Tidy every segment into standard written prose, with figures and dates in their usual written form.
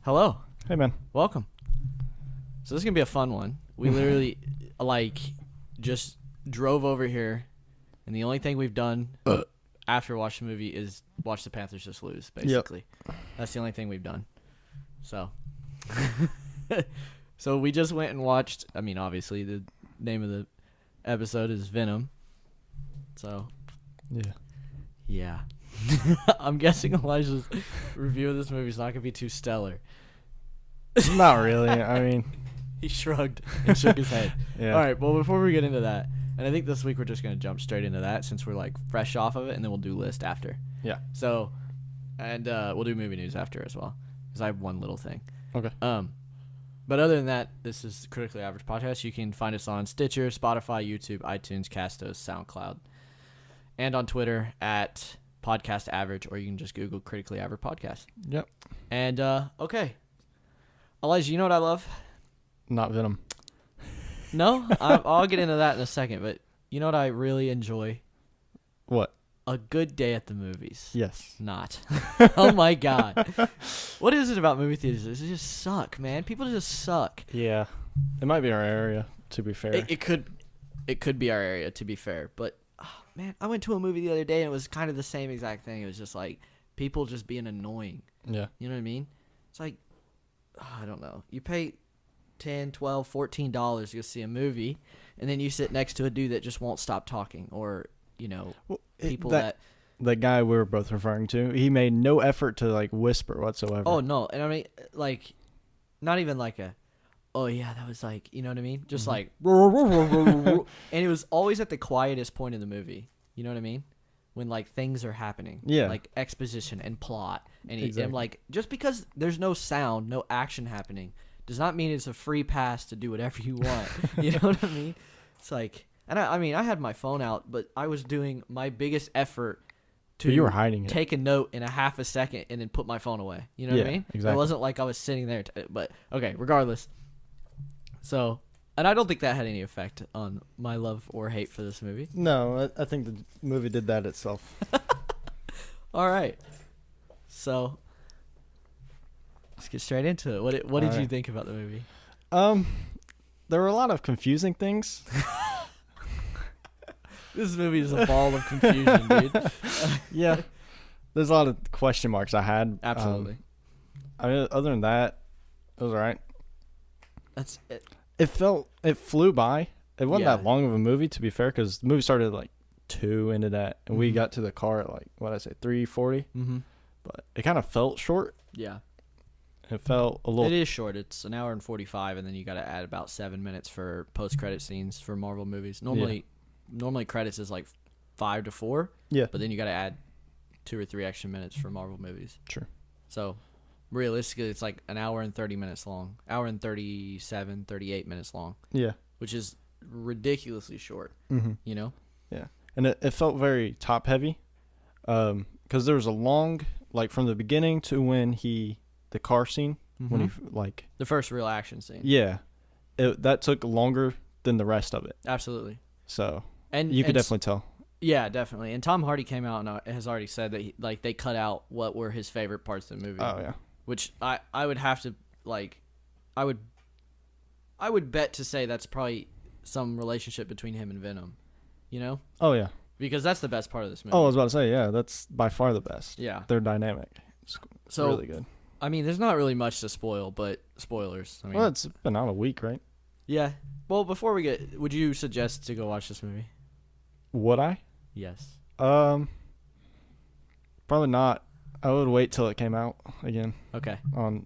Hello. Hey, man. Welcome. So this is going to be a fun one. We literally, just drove over here, and the only thing we've done after watching the movie is watch the Panthers just lose, basically. Yep. That's the only thing we've done. So, so we just went and watched, obviously, the name of the episode is Venom. So, yeah. I'm guessing Elijah's review of this movie is not going to be too stellar. Not really. He shrugged and shook his head. Yeah. All right, well, before we get into that, and I think this week we're just going to jump straight into that since we're, fresh off of it, and then we'll do list after. Yeah. So, and we'll do movie news after as well, because I have one little thing. Okay. But other than that, this is Critically Average Podcast. You can find us on Stitcher, Spotify, YouTube, iTunes, Castos, SoundCloud, and on Twitter at Podcast Average, or you can just Google Critically Average Podcast. Yep. And, okay. Elijah, you know what I love? Not Venom. No? I'll get into that in a second, but you know what I really enjoy? What? A good day at the movies. Yes. Not. Oh, my God. What is it about movie theaters? It just suck, man. People just suck. Yeah. It might be our area, to be fair. It could be our area, to be fair. But, man, I went to a movie the other day, and it was kind of the same exact thing. It was just, people just being annoying. Yeah. You know what I mean? It's like, I don't know. You pay $10, $12, $14 to go see a movie, and then you sit next to a dude that just won't stop talking, or, people that the guy we were both referring to, he made no effort to whisper whatsoever. Oh no, and not even oh yeah, that was you know what I mean? Just and it was always at the quietest point in the movie. You know what I mean? When things are happening. Yeah. Like exposition and plot. And exactly. Just because there's no sound, no action happening, does not mean it's a free pass to do whatever you want. You know what I mean? It's and I had my phone out, but I was doing my biggest effort to you were hiding it. Take a note in a half a second and then put my phone away. You know what I mean? Exactly. It wasn't like I was sitting there. But, okay, regardless. So, and I don't think that had any effect on my love or hate for this movie. No, I think the movie did that itself. All right. So, let's get straight into it. What did you think about the movie? There were a lot of confusing things. This movie is a ball of confusion, dude. Yeah. There's a lot of question marks I had. Absolutely. Other than that, it was all right. That's it. It flew by. It wasn't Yeah. that long of a movie, to be fair, because the movie started at 2 into that, and we Mhm. got to the car at 3:40. Mm-hmm. But it kind of felt short. Yeah. It felt a little. It is short. It's an hour and 45, and then you got to add about 7 minutes for post-credit scenes for Marvel movies. Normally credits is 5 to 4. Yeah. But then you got to add 2 or 3 extra minutes for Marvel movies. Sure. So, realistically, it's an hour and 30 minutes long. Hour and 37, 38 minutes long. Yeah. Which is ridiculously short. Mm-hmm. You know? Yeah. And it felt very top heavy. Because there was a long, from the beginning to when the car scene, when he, the first real action scene. Yeah. That took longer than the rest of it. Absolutely. So, and you could definitely tell. Yeah, definitely. And Tom Hardy came out and has already said that they cut out what were his favorite parts of the movie. Oh, yeah. Which I would have to, I would bet to say that's probably some relationship between him and Venom. You know? Oh, yeah. Because that's the best part of this movie. Oh, I was about to say, yeah, that's by far the best. Yeah. They're dynamic. It's really good. There's not really much to spoil, but spoilers. Well, it's been out a week, right? Yeah. Well, before we would you suggest to go watch this movie? Would I? Yes. Probably not. I would wait till it came out again. Okay. On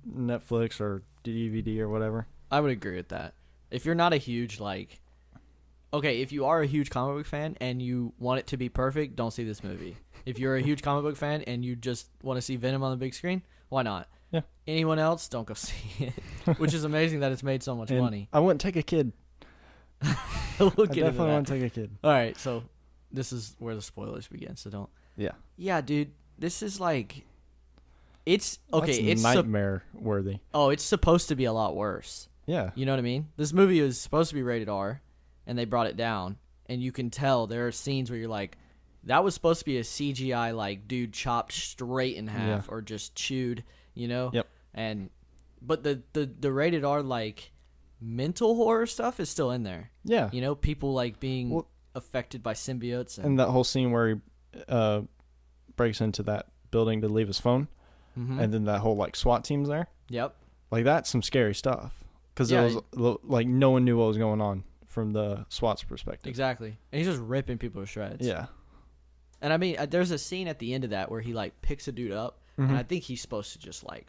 Netflix or DVD or whatever. I would agree with that. If you're not a huge if you are a huge comic book fan and you want it to be perfect, don't see this movie. If you're a huge comic book fan and you just want to see Venom on the big screen, why not? Yeah. Anyone else, don't go see it. Which is amazing that it's made so much money. I wouldn't take a kid. We'll I definitely wouldn't take a kid. All right, so this is where the spoilers begin, so don't. Yeah. Yeah, dude, this is it's okay. It's nightmare worthy. Oh, it's supposed to be a lot worse. Yeah. You know what I mean? This movie is supposed to be rated R, and they brought it down, and you can tell there are scenes where you're that was supposed to be a CGI dude chopped straight in half or just chewed, you know? Yep. But the rated R like mental horror stuff is still in there. Yeah. You know, people like being affected by symbiotes and that whole scene where he breaks into that building to leave his phone, and then that whole like SWAT team's there. Yep. Like that's some scary stuff because it was like no one knew what was going on from the SWAT's perspective. Exactly. And he's just ripping people to shreds. Yeah. And I mean, there's a scene at the end of that where he like picks a dude up, and I think he's supposed to just like.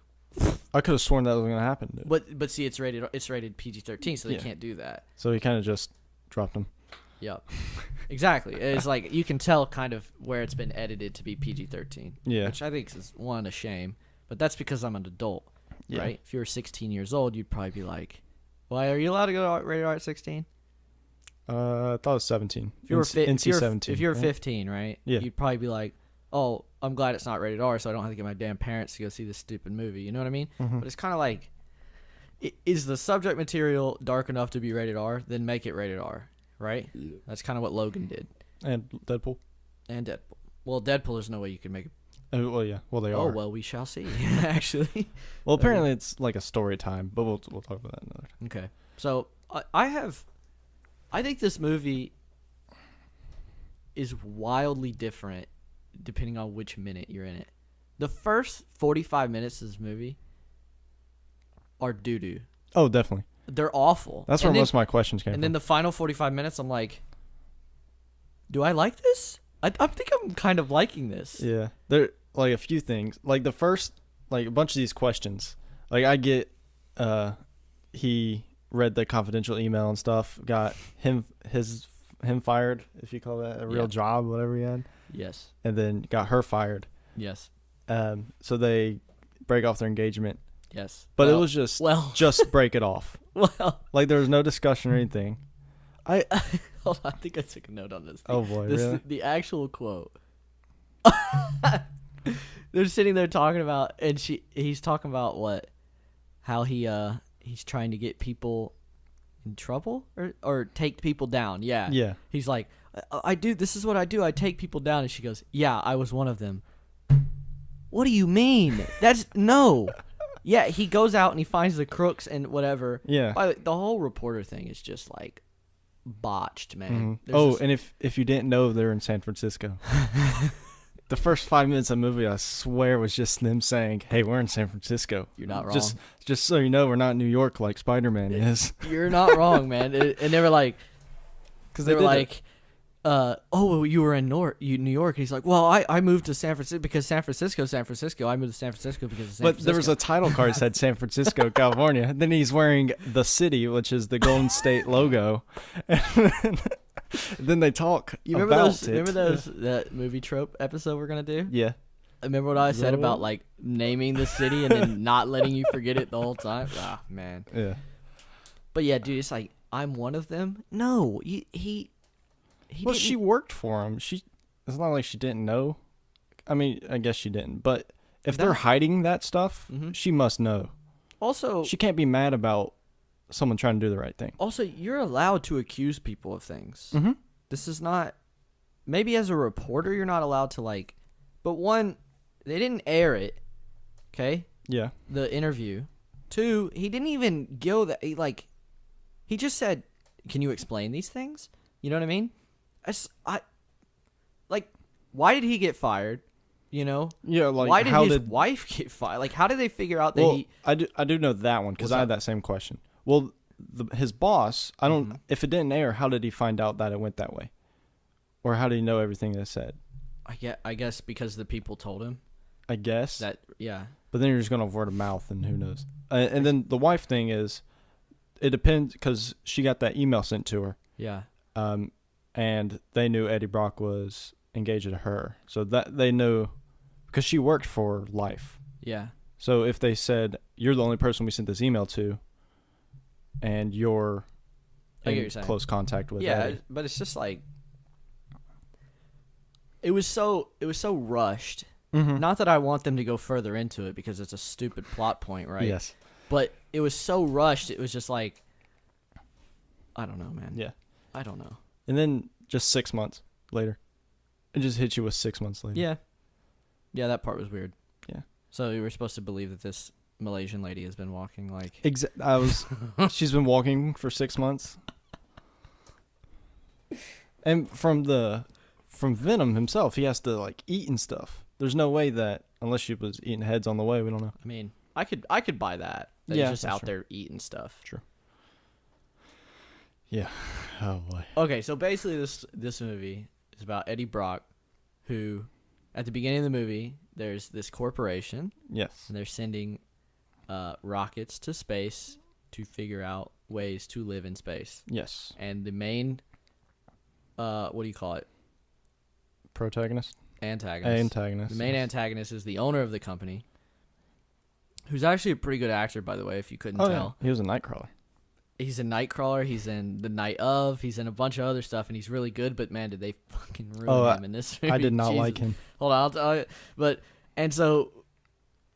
I could have sworn that was gonna happen, dude. But see, it's rated PG-13, so they can't do that. So he kind of just dropped him. Yep. Exactly. It's like you can tell kind of where it's been edited to be PG-13. Yeah. Which I think is a shame, but that's because I'm an adult, right? If you were 16 years old, you'd probably be like, "Why are you allowed to go rated R at 16?" I thought it was 17. If you were NC 17. If you were 15, right? Yeah. You'd probably be like, "Oh, I'm glad it's not rated R, so I don't have to get my damn parents to go see this stupid movie." You know what I mean? But it's kind of like, is the subject material dark enough to be rated R? Then make it rated R, right? Yeah. That's kind of what Logan did. And Deadpool. Well, Deadpool, there's no way you can make it. Well, yeah. Well, they are. Oh, well, we shall see, actually. Well, apparently it's like a story time, but we'll talk about that another time. Okay. So, I think this movie is wildly different depending on which minute you're in it. The first 45 minutes of this movie are doo-doo. Oh, definitely. They're awful. That's where most of my questions came from. And then the final 45 minutes, I'm like, do I like this? I think I'm kind of liking this. Yeah. There like a few things. Like the first, like a bunch of these questions. Like I get, he read the confidential email and stuff, got him fired, if you call that a real job, whatever he had. Yes. And then got her fired. Yes. So they break off their engagement. Yes. But it was just break it off. Well, like there was no discussion or anything. Hold on, I think I took a note on this. Oh boy, really? The actual quote. They're sitting there talking about, and he's talking about what, how he's trying to get people in trouble or take people down. Yeah. Yeah. He's like, this is what I do. I take people down. And she goes, yeah, I was one of them. What do you mean? No. Yeah, he goes out and he finds the crooks and whatever. Yeah. The whole reporter thing is just like botched, man. Mm-hmm. And if you didn't know, they're in San Francisco. The first 5 minutes of the movie, I swear, was just them saying, "Hey, we're in San Francisco." You're not wrong. Just so you know, we're not in New York like Spider-Man is. You're not wrong, man. And they were like, because they were like, "Oh, you were in New York." And he's like, "Well, I moved to San Francisco because San Francisco. I moved to San Francisco because of San Francisco." But there was a title card that said San Francisco, California. Then he's wearing the city, which is the Golden State logo. Then they talk. You remember that movie trope episode we're gonna do? Yeah. Remember what I said about like naming the city and then not letting you forget it the whole time? Ah, man. Yeah. But yeah, dude, it's like, I'm one of them. No, he. Well, she worked for him. It's not like she didn't know. I mean, I guess she didn't. But if they're hiding that stuff, she must know. Also, she can't be mad about someone trying to do the right thing. Also, you're allowed to accuse people of things. Mm-hmm. This is not. Maybe as a reporter, you're not allowed to like. But one, they didn't air it. Okay. Yeah. The interview. Two, he didn't even go that. He just said, "Can you explain these things?" You know what I mean? Why did he get fired? You know? Yeah, like why did his wife get fired? Like, how did they figure out that I do know that one because I had that same question. Well, his boss, I don't. If it didn't air, how did he find out that it went that way? Or how did he know everything they said? I guess because the people told him. I guess. Yeah. But then you're just gonna word of mouth, and who knows? And then the wife thing is, it depends because she got that email sent to her. Yeah. And they knew Eddie Brock was engaged to her, so that they knew because she worked for Life. Yeah. So if they said you're the only person we sent this email to, and you're in close contact with Eddie. But it's just like it was so rushed. Mm-hmm. Not that I want them to go further into it because it's a stupid plot point, right? Yes. But it was so rushed. It was just like, I don't know, man. Yeah. I don't know. And then just 6 months later, it just hit you with 6 months later. Yeah. Yeah, that part was weird. Yeah. So you were supposed to believe that this Malaysian lady has been walking like. She's been walking for 6 months. And from Venom himself, he has to like eat and stuff. There's no way that unless she was eating heads on the way, we don't know. I mean, I could buy that. That Yeah, he's just out true. there eating stuff. True. Yeah. Oh boy. Okay, so basically this movie is about Eddie Brock, who, at the beginning of the movie, there's this corporation, Yes. and they're sending rockets to space to figure out ways to live in space. Yes. And the main, what do you call it? Protagonist. Antagonist. The main antagonist is the owner of the company, who's actually a pretty good actor, by the way, if you couldn't tell. Yeah. He was a Nightcrawler. He's a Nightcrawler. He's in The Night Of. He's in a bunch of other stuff, and he's really good. But man, did they fucking ruin him in this movie? I did not Jesus. like him. Hold on, I'll tell you. But and so,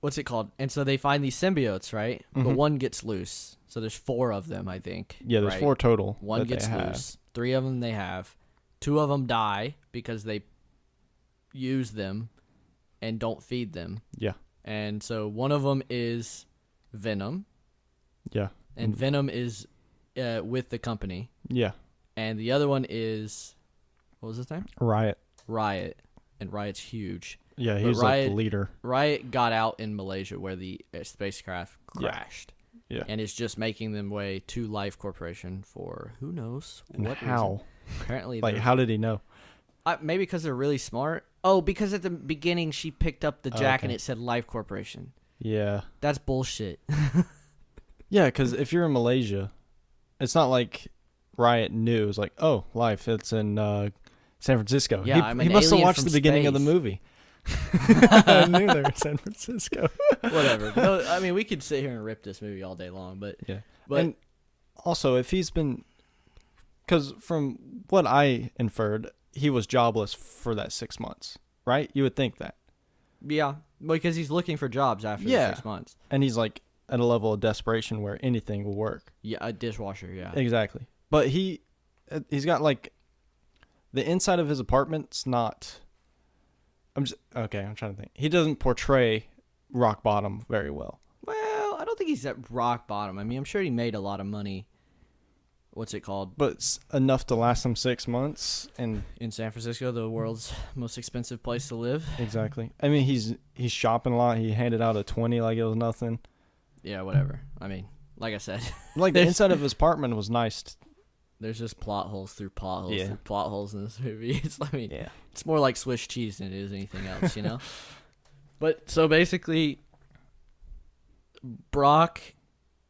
what's it called? And so they find these symbiotes, right? But Mhm. one gets loose. So there's 4 of them, I think. Yeah, there's right? 4 total. One that gets they have. loose. 3 of them they have. 2 of them die because they use them and don't feed them. Yeah. And so one of them is Venom, Yeah. and Venom is with the company. Yeah. And the other one is, what was his name? Riot. Riot. And Riot's huge. Yeah, But he's like Riot- the leader. Riot got out in Malaysia where the spacecraft Yeah. crashed. Yeah. And it's just making them way to Life Corporation for who knows And what how? reason. Apparently, Like, they're- how did he know? maybe because they're really smart. Oh, because at the beginning she picked up the jack and okay. it said Life Corporation. Yeah. That's bullshit. Yeah, because if you're in Malaysia, it's not like Riot knew. It was like, oh, Life, it's in San Francisco. Yeah, I'm he an must have alien watched from the beginning of the space. movie. I knew they were in San Francisco. Whatever. No, I mean, we could sit here and rip this movie all day long, but Yeah. But And also, if he's been... Because from what I inferred, he was jobless for that 6 months, right? You would think that. yeah, because he's looking for jobs after the Yeah. 6 months. And he's like at a level of desperation where anything will work. Yeah, a dishwasher. Yeah. Exactly. But he's got like the inside of his apartment's not. I'm trying to think. He doesn't portray rock bottom very well. Well, I don't think he's at rock bottom. I mean, I'm sure he made a lot of money. What's it called? But it's enough to last him 6 months, and In San Francisco, the world's most expensive place to live. exactly. I mean, he's shopping a lot. He handed out a 20 like it was nothing. Yeah, whatever. I mean, like I said, Like the inside of his apartment was nice. there's just plot holes through plot holes Yeah. through plot holes in this movie. Yeah. It's more like Swiss cheese than it is anything else, you know? But so basically, Brock,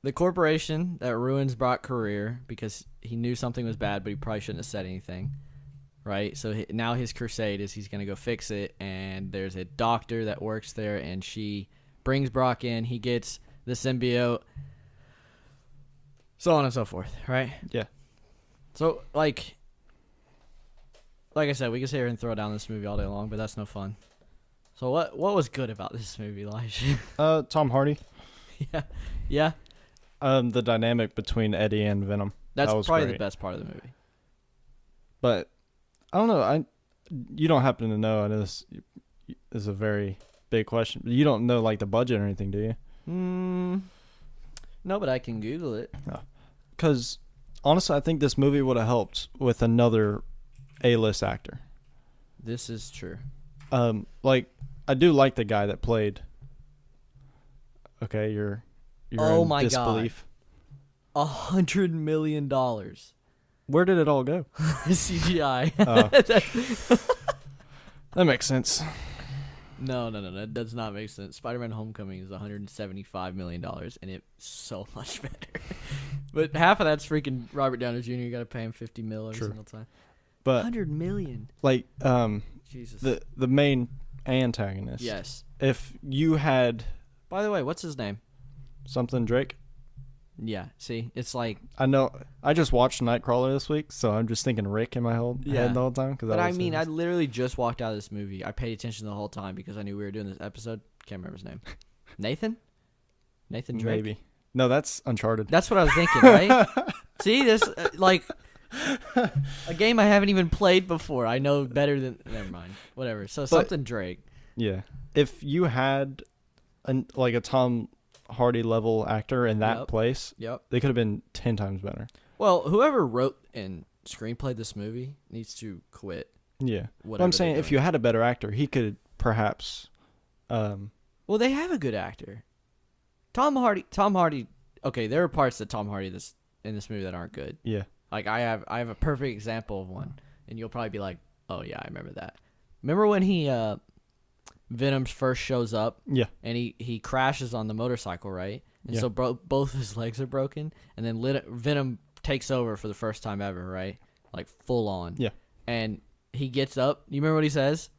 the corporation that ruins Brock's career because he knew something was bad, but he probably shouldn't have said anything, right? So now his crusade is he's going to go fix it, and there's a doctor that works there, and she brings Brock in. He gets the symbiote, so on and so forth, right? Yeah. So, like I said, we can sit here and throw down this movie all day long, but that's no fun. So what was good about this movie, Elijah? Tom Hardy. Yeah. The dynamic between Eddie and Venom. That's That was probably great. the best part of the movie. But I don't know. You don't happen to know. I know this is a very big question. But you don't know like the budget or anything, do you? No, but I can Google it. Because honestly, I think this movie would have helped with another A-list actor. This is true. Like I do like the guy that played. Okay, you're Oh in my God. disbelief. $100 million. Where did it all go? CGI. That makes sense. No, that does not make sense. Spider-Man Homecoming is $175 million, and it's so much better. But half of that's freaking Robert Downey Jr. You got to pay him $50 million every True. single time. But $100 million. like Jesus. the main antagonist. Yes. If you had By the way, what's his name? something Drake. Yeah. See, it's like. I know. I just watched Nightcrawler this week, so I'm just thinking Rick in my head the whole time. But I mean, I literally just walked out of this movie. I paid attention the whole time because I knew we were doing this episode. Can't remember his name. Nathan Drake. Maybe. No, that's Uncharted. That's what I was thinking, right? See, this like a game I haven't even played before. I know better than. Never mind. Whatever. So something Drake. Yeah. If you had a Tom Hardy level actor in that place, Yep. they could have been 10 times better. Well, whoever wrote and screenplayed this movie needs to quit. Yeah. But I'm saying if you had a better actor, he could perhaps. Well, they have a good actor. Tom Hardy. Okay, there are parts that Tom Hardy in this movie that aren't good. Yeah. Like I have a perfect example of one, and you'll probably be like, "Oh yeah, I remember that." Remember when Venom first shows up? Yeah. And he crashes on the motorcycle, right? And Yeah. so both his legs are broken, and then Venom takes over for the first time ever, right? Like full on. Yeah. And he gets up. You remember what he says?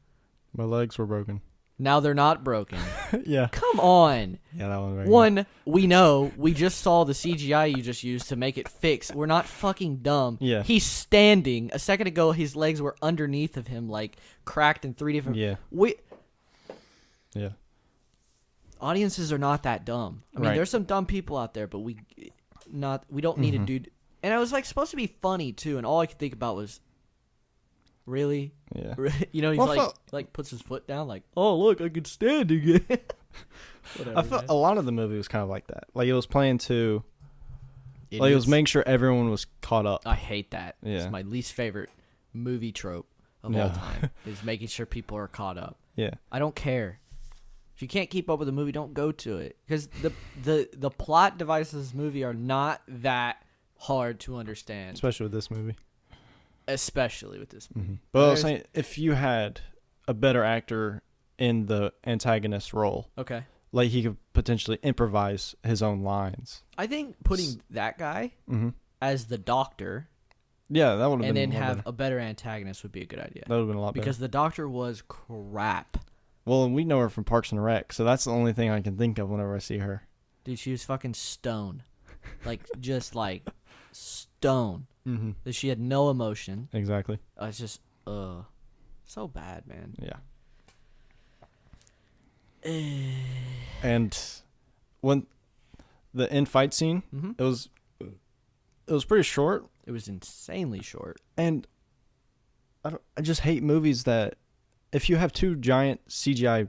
My legs were broken. Now they're not broken. Yeah. Come on. Yeah, that one. One, we know. We just saw the CGI you just used to make it fix. We're not fucking dumb. Yeah. He's standing. A second ago, his legs were underneath of him, like cracked in 3 different. Yeah. Yeah. Audiences are not that dumb. I mean, Right. there's some dumb people out there, but we don't need to do. And it was like supposed to be funny too, and all I could think about was, really, Yeah. you know, he's Well, like puts his foot down, like, oh look, I can stand again. Whatever, I felt man. a lot of the movie was kind of like that. Like it was playing to, It like it is- was making sure everyone was caught up. I hate that. Yeah. It's my least favorite movie trope of Yeah. all time is making sure people are caught up. Yeah. I don't care. If you can't keep up with the movie, don't go to it, because the plot devices of this movie are not that hard to understand, Especially with this movie. especially with this movie. But I was saying, if you had a better actor in the antagonist role, Okay. like he could potentially improvise his own lines. I think putting that guy as the doctor Yeah, that would have and been then a lot have better. a better antagonist would be a good idea. That would have been a lot Because better. the doctor was crap. Well, and we know her from Parks and Rec, so that's the only thing I can think of whenever I see her. Dude, she was fucking stone. Like, just like stone. Mm-hmm. That she had no emotion. Exactly. It's just, so bad, man. Yeah. And when the end fight scene, Mhm. it was pretty short, It was insanely short. and I just hate movies that if you have 2 giant CGI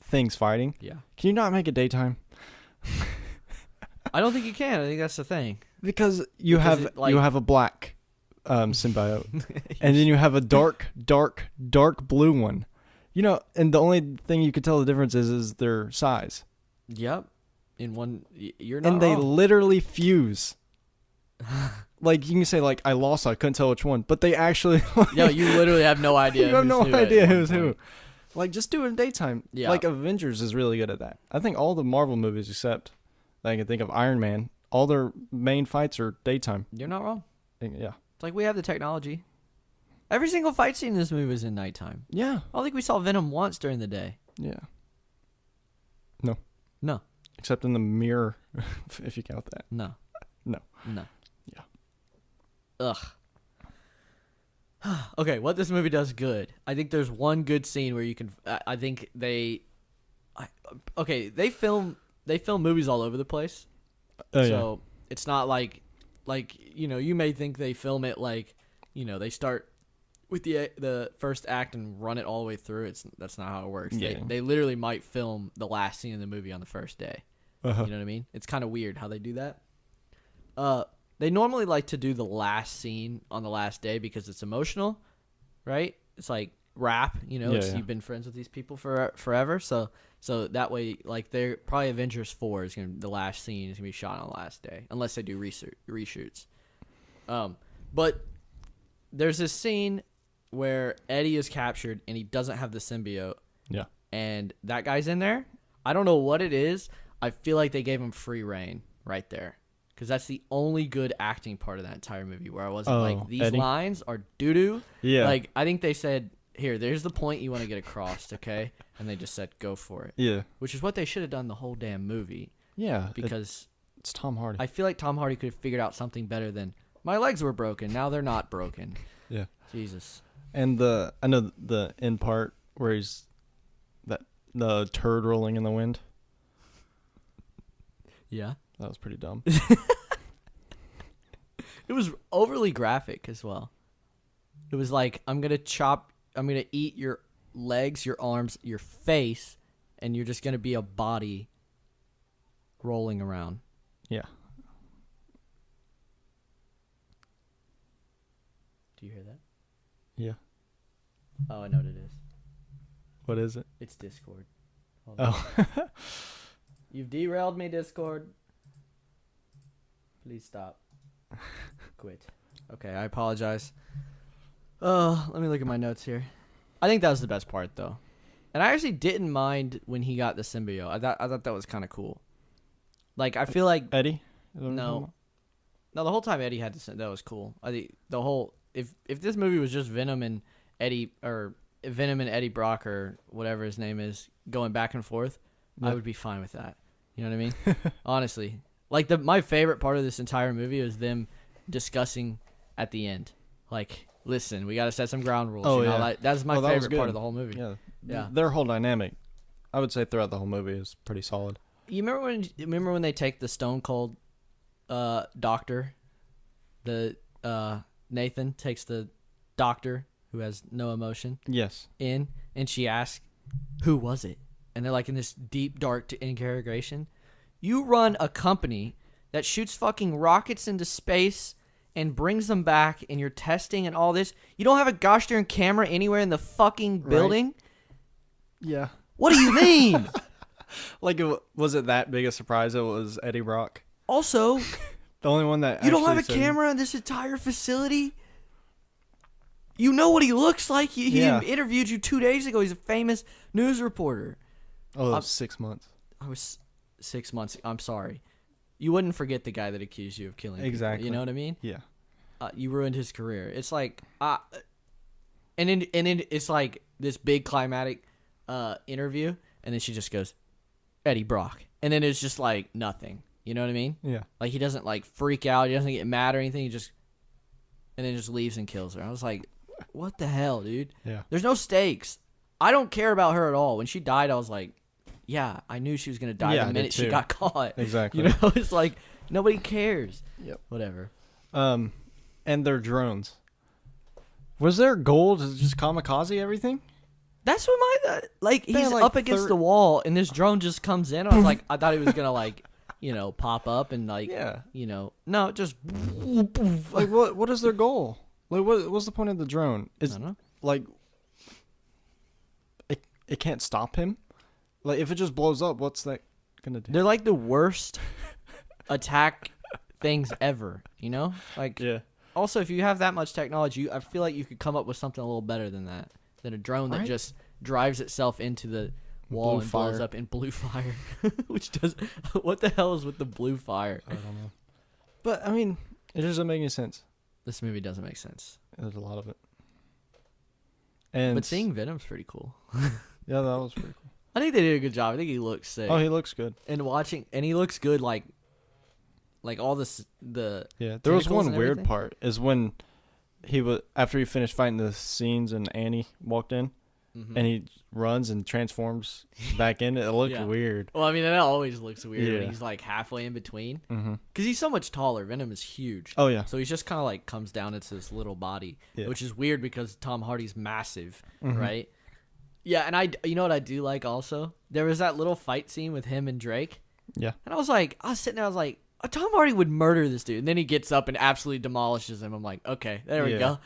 things fighting, Yeah. can you not make it daytime? I don't think you can. I think that's the thing. Because you Because have it, like- you have a black symbiote, and then you have a dark blue one. You know, and the only thing you could tell the difference is their size. Yep. In one, you're not And they wrong. literally fuse. Like you can say, like I couldn't tell which one, but they actually. No, you literally have no idea. You have who's no who at idea one who's who. point. Like just do it in daytime. Yeah. Like Avengers is really good at that. I think all the Marvel movies except that I can think of Iron Man, all their main fights are daytime. You're not wrong. Yeah. It's like we have the technology. Every single fight scene in this movie was in nighttime. Yeah. I don't think we saw Venom once during the day. Yeah. No. Except in the mirror, if you count that. No. No. No. Yeah. Ugh. Okay, what this movie does good. I think there's one good scene where you can. I think they. They film movies all over the place. Oh, So it's not like you may think they film it like they start with the first act and run it all the way through. That's not how it works. Yeah. They literally might film the last scene of the movie on the first day. Uh-huh. You know what I mean? It's kind of weird how they do that. They normally like to do the last scene on the last day because it's emotional, right? It's like rap, Yeah. You've been friends with these people for forever, so that way, like, they're probably Avengers 4 is the last scene is gonna be shot on the last day, unless they do reshoots. But there's this scene where Eddie is captured and he doesn't have the symbiote, Yeah. and that guy's in there. I don't know what it is. I feel like they gave him free reign right there. Because that's the only good acting part of that entire movie where I wasn't like, these Eddie? lines are doo-doo. Yeah. Like, I think they said, here, there's the point you want to get across, okay? And they just said, go for it. Yeah. Which is what they should have done the whole damn movie. Yeah. Because It's Tom Hardy. I feel like Tom Hardy could have figured out something better than, my legs were broken, now they're not broken. Yeah. Jesus. And I know the end part where he's the turd rolling in the wind. Yeah. That was pretty dumb. It was overly graphic as well. It was like, I'm going to eat your legs, your arms, your face, and you're just going to be a body. rolling around. Yeah. Do you hear that? Yeah. Oh, I know what it is. What is it? It's Discord. Hold on. Oh. You've derailed me, Discord. Please stop. Quit. Okay, I apologize. Oh, let me look at my notes here. I think that was the best part, though. And I actually didn't mind when he got the symbiote. I thought that was kind of cool. Like, I feel like... Eddie? No, the whole time Eddie had that was cool. I think the whole... If this movie was just Venom and Eddie Brock or whatever his name is going back and forth, I would be fine with that. You know what I mean? Honestly. Like, my favorite part of this entire movie was them discussing at the end. Like, listen, we got to set some ground rules. Oh, you know? yeah. Like, that's my favorite part of the whole movie. Yeah. Their whole dynamic, I would say throughout the whole movie, is pretty solid. You remember when they take the Stone Cold doctor? Nathan takes the doctor who has no emotion. Yes. And she asks, who was it? And they're like in this deep, dark interrogation. You run a company that shoots fucking rockets into space and brings them back, and you're testing and all this. You don't have a gosh darn camera anywhere in the fucking building? Right. Yeah. What do you mean? Like, was it that big a surprise it was Eddie Brock? Also, the only one that you don't have a camera in this entire facility? You know what he looks like. He interviewed you 2 days ago. He's a famous news reporter. Oh, that was 6 months. I was 6 months. I'm sorry. You wouldn't forget the guy that accused you of killing exactly. people. You know what I mean? Yeah. You ruined his career. It's like, and then it's like this big climatic interview, and then she just goes, Eddie Brock, and then it's just like nothing. You know what I mean? Yeah. Like, he doesn't like freak out. He doesn't get mad or anything. And then just leaves and kills her. I was like, what the hell, dude? Yeah. There's no stakes. I don't care about her at all. When she died, I was like, yeah, I knew she was going to die the minute she got caught. Exactly. You know, it's like, nobody cares. Yep. Whatever. And their drones. Was their goal to just kamikaze everything? That's what he's up against the wall, and this drone just comes in. I was like, I thought he was going to, like, you know, pop up and, like, you know, no, just. Like, what is their goal? Like, what's the point of the drone? I don't know. Like, it can't stop him? Like, if it just blows up, what's that going to do? They're, like, the worst attack things ever, you know? Like, also, if you have that much technology, I feel like you could come up with something a little better than that. Than a drone that just drives itself into the wall and blows up in blue fire. Which does... What the hell is with the blue fire? I don't know. But, I mean, it doesn't make any sense. This movie doesn't make sense. There's a lot of it. But seeing Venom's pretty cool. Yeah, that was pretty cool. I think they did a good job. I think he looks sick. Oh, he looks good. And he looks good like all the Yeah, there was one weird part is when after he finished fighting the scenes and Annie walked in and he runs and transforms back in. It looked weird. Well, I mean, that always looks weird when he's like halfway in between. Because he's so much taller. Venom is huge. Oh, yeah. So he's just kind of like comes down into this little body, which is weird because Tom Hardy's massive, right? Yeah, and you know what I do like also? There was that little fight scene with him and Drake. Yeah. And I was sitting there, I was like, Tom Hardy would murder this dude. And then he gets up and absolutely demolishes him. I'm like, okay, there we go.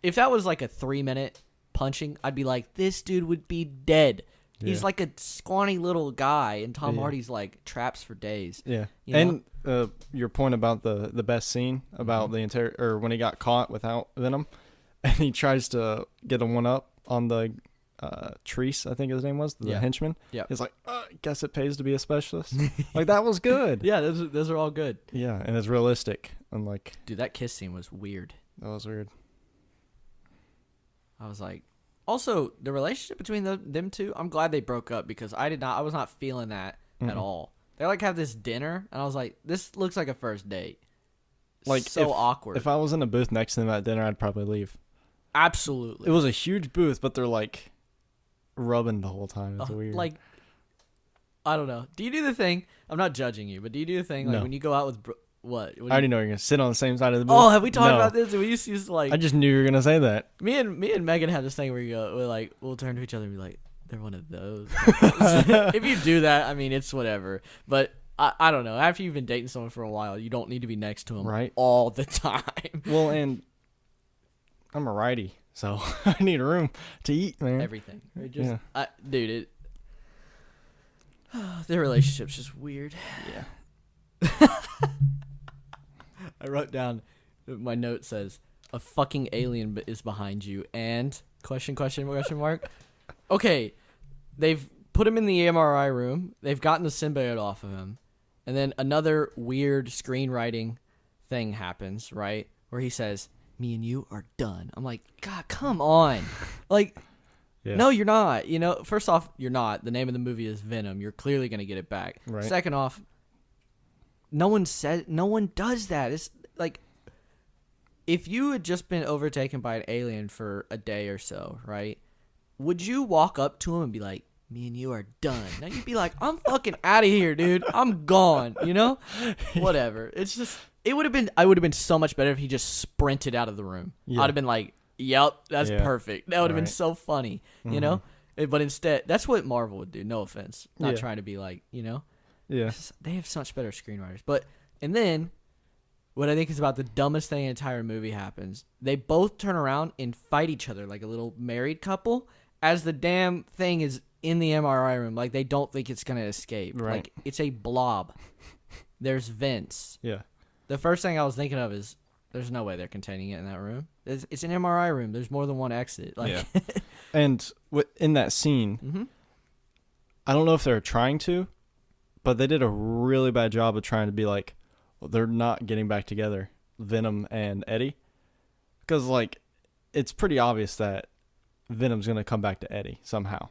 If that was like a 3-minute punching, I'd be like, this dude would be dead. He's like a scrawny little guy, and Tom Hardy's like traps for days. Yeah. You know? And your point about the best scene about the or when he got caught without Venom, and he tries to get a one-up on the Treese, I think his name was, the henchman. Yeah. He's like, guess it pays to be a specialist. Like, that was good. Yeah, those are all good. Yeah, and it's realistic. And like, dude, that kiss scene was weird. That was weird. I was like, also the relationship between them two, I'm glad they broke up because I was not feeling that at all. They like have this dinner, and I was like, this looks like a first date. Like, so awkward. If I was in a booth next to them at dinner, I'd probably leave. Absolutely. It was a huge booth, but they're like rubbing the whole time. It's weird. Like, I don't know. Do you do the thing? I'm not judging you, but do you do the thing like when you go out with what? I already know you're gonna sit on the same side of the booth. Oh, have we talked about this? We used to like. I just knew you were gonna say that. Me and Megan have this thing where we'll turn to each other and be like, they're one of those. If you do that, I mean, it's whatever. But I don't know. After you've been dating someone for a while, you don't need to be next to them Right. all the time. Well, and I'm a righty, so I need room to eat, man. Everything. Dude, their relationship's just weird. Yeah. I wrote down, my note says, a fucking alien is behind you, and question mark. Okay, they've put him in the MRI room. They've gotten the symbiote off of him. And then another weird screenwriting thing happens, right? Where he says, me and you are done. I'm like, God, come on. Like, no, you're not. You know, first off, you're not. The name of the movie is Venom. You're clearly going to get it back. Right. Second off, no one does that. It's like, if you had just been overtaken by an alien for a day or so, right? Would you walk up to him and be like, me and you are done? Now you'd be like, I'm fucking out of here, dude. I'm gone, you know? Whatever. It's just, I would have been so much better if he just sprinted out of the room. Yeah. I'd have been like, yep, that's perfect. That would have been so funny, you know? But instead, that's what Marvel would do. No offense. Not trying to be like, you know? Yeah. They have such better screenwriters. And then, what I think is about the dumbest thing in the entire movie happens. They both turn around and fight each other like a little married couple as the damn thing is in the MRI room. Like, they don't think it's going to escape. Right. Like, it's a blob. There's vents. Yeah. The first thing I was thinking of is, there's no way they're containing it in that room. It's an MRI room. There's more than one exit. Like, yeah. And in that scene, I don't know if they're trying to, but they did a really bad job of trying to be like, well, they're not getting back together, Venom and Eddie. Because, like, it's pretty obvious that Venom's going to come back to Eddie somehow.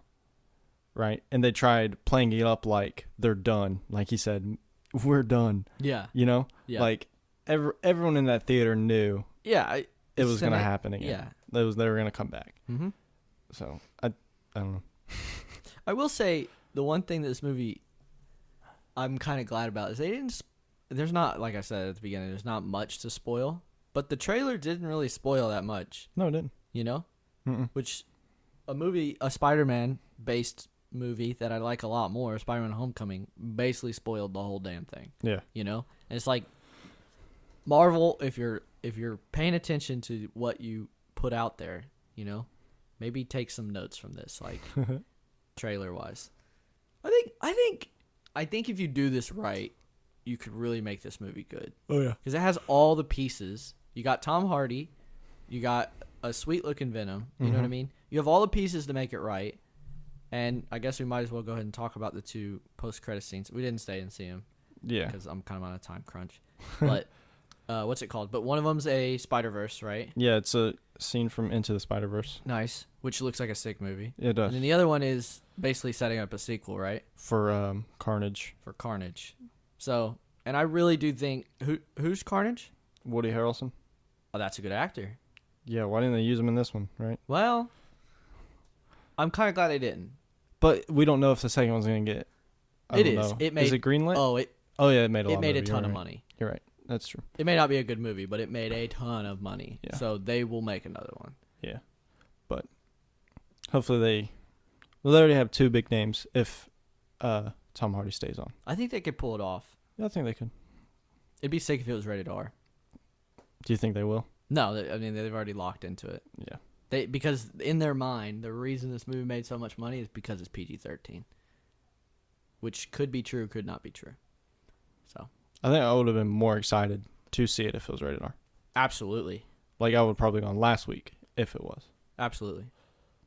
Right? And they tried playing it up like they're done. Like he said, we're done. Yeah. You know? Yeah. Like, everyone in that theater knew it was going to happen again. Yeah. They were going to come back. Mm-hmm. So, I don't know. I will say, the one thing that this movie I'm kind of glad about is they didn't... There's not, like I said at the beginning, there's not much to spoil. But the trailer didn't really spoil that much. No, it didn't. You know? Mm-mm. Which, a Spider-Man-based movie that I like a lot more, Spider-Man Homecoming, basically spoiled the whole damn thing. Yeah. You know? And it's like, Marvel, if you're paying attention to what you put out there, you know, maybe take some notes from this, like, trailer-wise. I think if you do this right, you could really make this movie good. Oh, yeah. Because it has all the pieces. You got Tom Hardy. You got a sweet-looking Venom. You know what I mean? You have all the pieces to make it right. And I guess we might as well go ahead and talk about the two post-credit scenes. We didn't stay and see them. Yeah. Because I'm kind of on a time crunch. But what's it called? But one of them's a Spider-Verse, right? Yeah, it's a scene from Into the Spider-Verse. Nice. Which looks like a sick movie. It does. And then the other one is basically setting up a sequel, right? For Carnage. For Carnage. So, and I really do think... Who's Carnage? Woody Harrelson. Oh, that's a good actor. Yeah, why didn't they use him in this one, right? Well, I'm kind of glad they didn't. But we don't know if the second one's going to get... It is. Is it greenlit? Oh, yeah, it made a lot it made of a ton of money. You're right. That's true. It may not be a good movie, but it made a ton of money. Yeah. So they will make another one. Yeah. But hopefully they already have two big names if Tom Hardy stays on. I think they could pull it off. Yeah, I think they could. It'd be sick if it was rated R. Do you think they will? No, I mean, they've already locked into it. Yeah. Because in their mind, the reason this movie made so much money is because it's PG-13. Which could be true, could not be true. So I think I would have been more excited to see it if it was rated R. Absolutely. Like, I would probably gone last week if it was. Absolutely.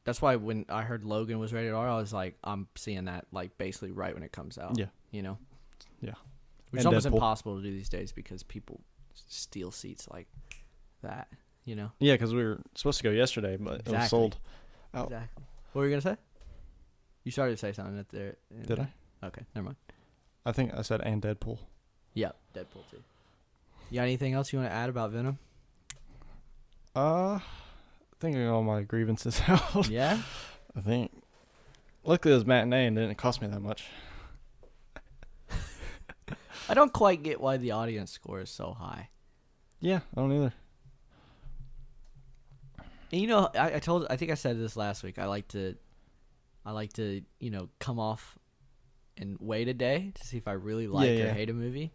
That's why when I heard Logan was rated R, I was like, I'm seeing that, like, basically right when it comes out. Yeah. You know? Yeah. Which is And almost Deadpool. impossible to do these days because people steal seats like that, you know? Yeah, because we were supposed to go yesterday, but it was sold out. Exactly. What were you going to say? You started to say something at the... Did I? Okay, never mind. I think I said and Deadpool. Yeah, Deadpool too. You got anything else you want to add about Venom? I think I got all my grievances out. Yeah? I think. Luckily it was matinee and it didn't cost me that much. I don't quite get why the audience score is so high. Yeah, I don't either. And you know, I think I said this last week. I like to, you know, come off and wait a day to see if I really like or Yeah. hate a movie,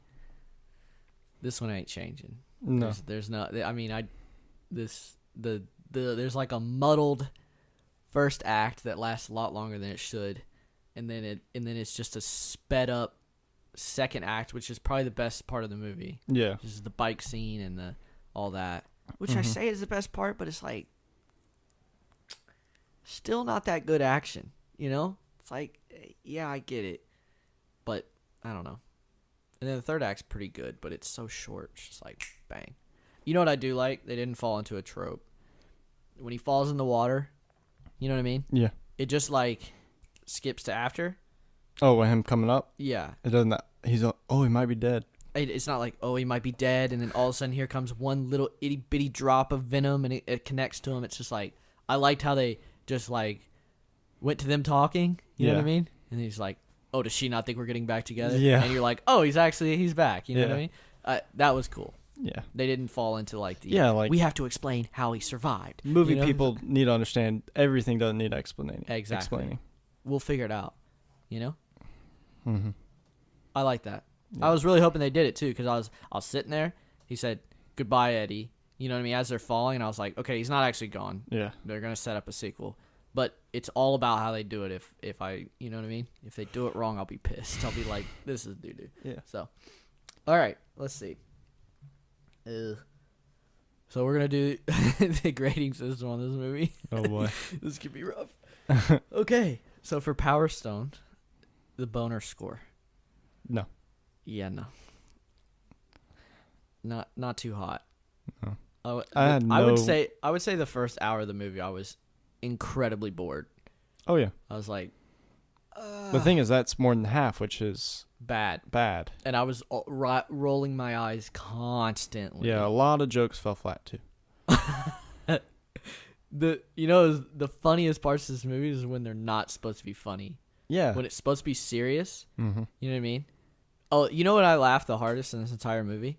this one ain't changing. No. There's no. I mean, there's like a muddled first act that lasts a lot longer than it should, and then it's just a sped up second act, which is probably the best part of the movie. Yeah. Just the bike scene and all that, which I say is the best part, but it's like still not that good action. You know, it's like, yeah, I get it, but I don't know. And then the third act's pretty good, but it's so short. It's just like bang. You know what I do like? They didn't fall into a trope. When he falls in the water, you know what I mean? Yeah. It just like skips to after. Oh, with him coming up? Yeah. It doesn't. He might be dead. It's not like, oh, he might be dead, and then all of a sudden here comes one little itty bitty drop of venom, and it connects to him. It's just like, I liked how they just like went to them talking. You know what I mean? And he's like, oh, does she not think we're getting back together? Yeah. And you're like, oh, he's back. You know what I mean? That was cool. Yeah. They didn't fall into like we have to explain how he survived. Movie people need to understand everything doesn't need explaining. Exactly. Explaining. We'll figure it out. You know? Mm-hmm. I like that. Yeah. I was really hoping they did it too, because I was sitting there. He said, goodbye, Eddie. You know what I mean? As they're falling, and I was like, okay, he's not actually gone. Yeah. They're going to set up a sequel. But it's all about how they do it. If I, you know what I mean? If they do it wrong, I'll be pissed. I'll be like, this is doo-doo. Yeah. So, all right, let's see. So we're going to do the grading system on this movie. Oh, boy. This could be rough. Okay. So for Power Stone, the boner score. No. Yeah, no. Not too hot. No. I would say the first hour of the movie I was incredibly bored. Oh, yeah. I was like, The thing is, that's more than half, which is bad. And I was rolling my eyes constantly. yeah, a lot of jokes fell flat, too. The funniest parts of this movie is when they're not supposed to be funny. Yeah. When it's supposed to be serious. Mm-hmm. You know what I mean? Oh, you know what I laughed the hardest in this entire movie?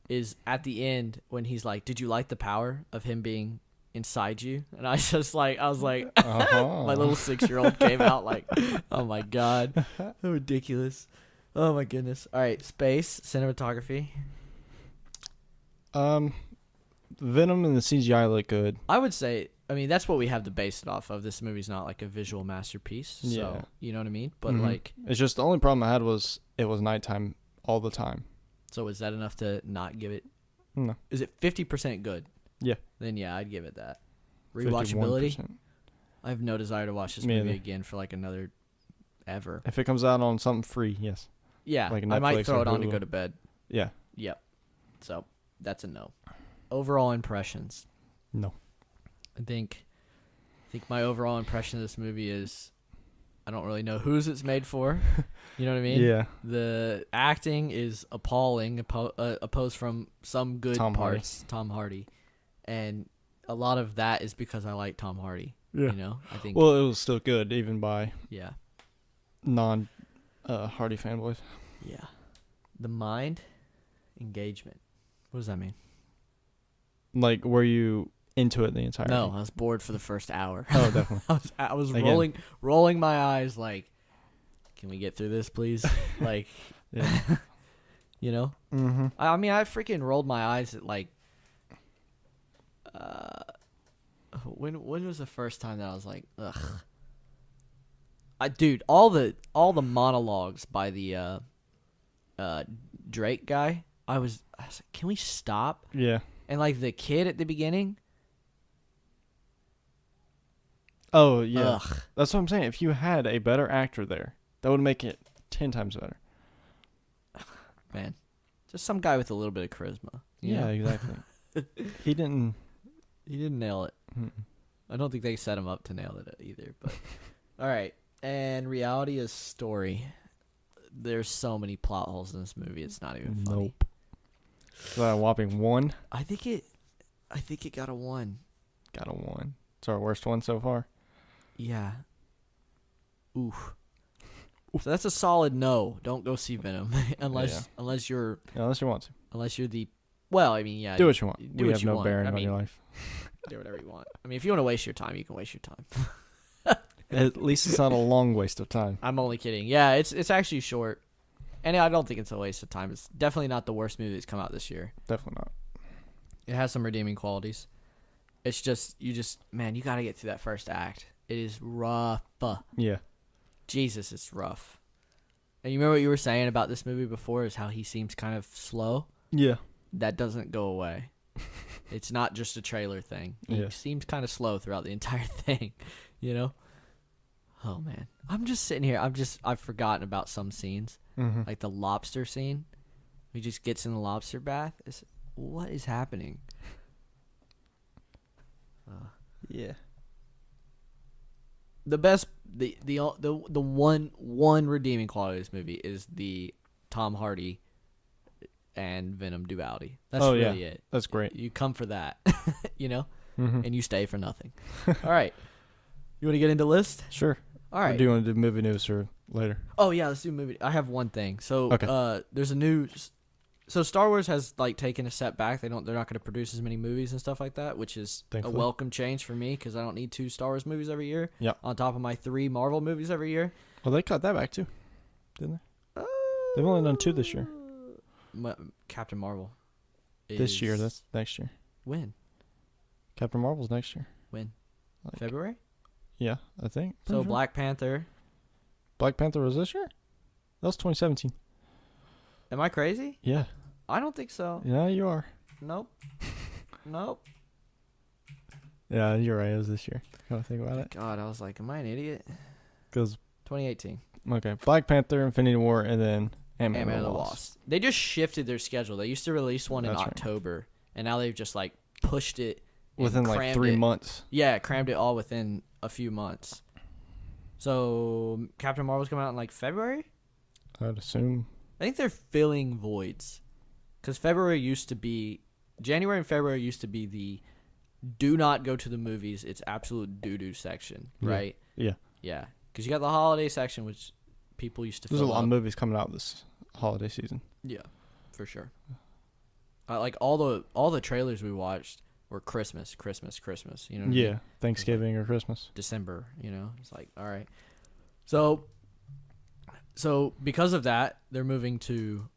Is at the end when he's like, did you like the power of him being inside you? And I was like, Uh-huh. my little 6-year-old came out like, oh my God. So ridiculous. Oh my goodness. All right, space, cinematography. Venom and the CGI look good. I would say, I mean, that's what we have to base it off of. This movie's not like a visual masterpiece. So, Yeah. you know what I mean? But Mhm. like, It's just the only problem I had was it was nighttime all the time. so is that enough to not give it? No. Is it 50% good? Yeah. Then yeah, I'd give it that. Rewatchability. 51%. I have no desire to watch this Me movie either. again for like another ever. If it comes out on something free, yes. Yeah, Like I might Netflix throw or it on to Hulu. go to bed. Yeah. Yep. So that's a no. Overall impressions. No. I think my overall impression of this movie is I don't really know whose it's made for. You know what I mean? Yeah. The acting is appalling, opposed from some good Tom Hardy. parts. Tom Hardy, and a lot of that is because I like Tom Hardy. Yeah. You know, I think. Well, it was still good, even by Yeah. non-Hardy fanboys. Yeah. The mind engagement. What does that mean? Like, were you into it the entire No, time? I was bored for the first hour. Oh, definitely. I was Again. rolling my eyes like, can we get through this, please? Like, Yeah. you know. Mm-hmm. I mean, I freaking rolled my eyes at like. When was the first time that I was like, ugh. Dude, all the monologues by the Drake guy, I was like, can we stop? Yeah. And like the kid at the beginning, Oh, yeah. ugh. That's what I'm saying. If you had a better actor there, that would make it 10 times better. Man, just some guy with a little bit of charisma. you Yeah, know? exactly. He didn't. He didn't nail it. Mm-mm. I don't think they set him up to nail it either. But all right, and reality is story. There's so many plot holes in this movie. It's not even funny. Nope. Is that a whopping 1? I think it got a 1. Got a 1. It's our worst one so far. Yeah. Oof. So that's a solid no. Don't go see Venom unless you're Unless you want to. the. Well, I mean, yeah. Do what you want. Do We what have you no want. bearing I on mean, your life. Do whatever you want. I mean, if you want to waste your time, you can waste your time. At least it's not a long waste of time. I'm only kidding. Yeah, it's actually short. And I don't think it's a waste of time. It's definitely not the worst movie that's come out this year. Definitely not. It has some redeeming qualities. It's just, you got to get through that first act. It is rough. Yeah. Jesus, it's rough. And you remember what you were saying about this movie before is how he seems kind of slow? Yeah. That doesn't go away. It's not just a trailer thing. He seems kind of slow throughout the entire thing, you know? Oh, man. I'm just sitting here. I've forgotten about some scenes. Mm-hmm. Like the lobster scene. He just gets in the lobster bath. What is happening? Yeah. The best, the one redeeming quality of this movie is the Tom Hardy and Venom duality. That's really it. That's great. You come for that, you know, mm-hmm. and you stay for nothing. All right. You want to get into list? Sure. All right. Or do you want to do movie news or later? Oh yeah, let's do movie. I have one thing. So there's a new. So Star Wars has like taken a step back. They're not going to produce as many movies and stuff like that, which is Thankfully. a welcome change for me because I don't need 2 Star Wars movies every year. Yeah. On top of my 3 Marvel movies every year. Well, they cut that back too, didn't they? They've only done 2 this year. Captain Marvel. This year, that's next year. When? Captain Marvel's next year. When? February? Yeah, I think. So sure. Black Panther. Black Panther was this year? That was 2017. Am I crazy? Yeah. I don't think so. Yeah, you are. Nope. Nope. Yeah, you're right. It was this year. Kind of think about it. God, I was like, am I an idiot? Because 2018. Okay, Black Panther, Infinity War, and then Ant-Man and the Wasp. They just shifted their schedule. They used to release one in That's October, right. And now they've just like pushed it within like 3 months. Yeah, crammed it all within a few months. So Captain Marvel's coming out in like February? I'd assume. I think they're filling voids. Because January and February used to be the do not go to the movies. It's absolute doo-doo section, right? Yeah. Yeah. Because you got the holiday section, which people used to There's a lot of movies coming out this holiday season. Yeah, for sure. Like all the trailers we watched were Christmas. You know what I mean? Thanksgiving or Christmas. December, you know? It's like, all right. So because of that, they're moving to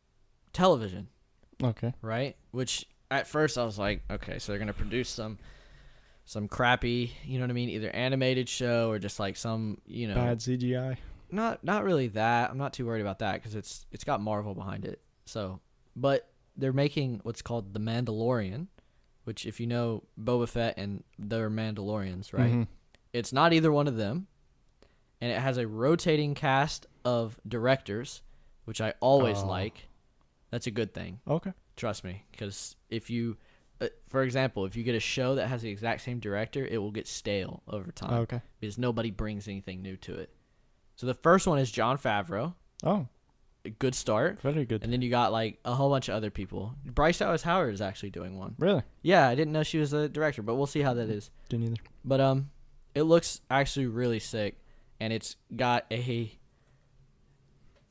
television. Okay. Right? Which at first I was like, okay, so they're going to produce some crappy, you know what I mean, either animated show or just like some, you know, bad CGI. Not really that. I'm not too worried about that cuz it's got Marvel behind it. So, but they're making what's called The Mandalorian, which if you know Boba Fett and they're Mandalorians, right? Mm-hmm. It's not either one of them. And it has a rotating cast of directors, which I always like. That's a good thing. Okay. Trust me, because if you, for example, if you get a show that has the exact same director, it will get stale over time. Okay. Because nobody brings anything new to it. So the first one is Jon Favreau. Oh. A good start. Very good. And then you got like a whole bunch of other people. Bryce Dallas Howard is actually doing one. Really? Yeah, I didn't know she was a director, but we'll see how that is. Didn't either. But it looks actually really sick, and it's got like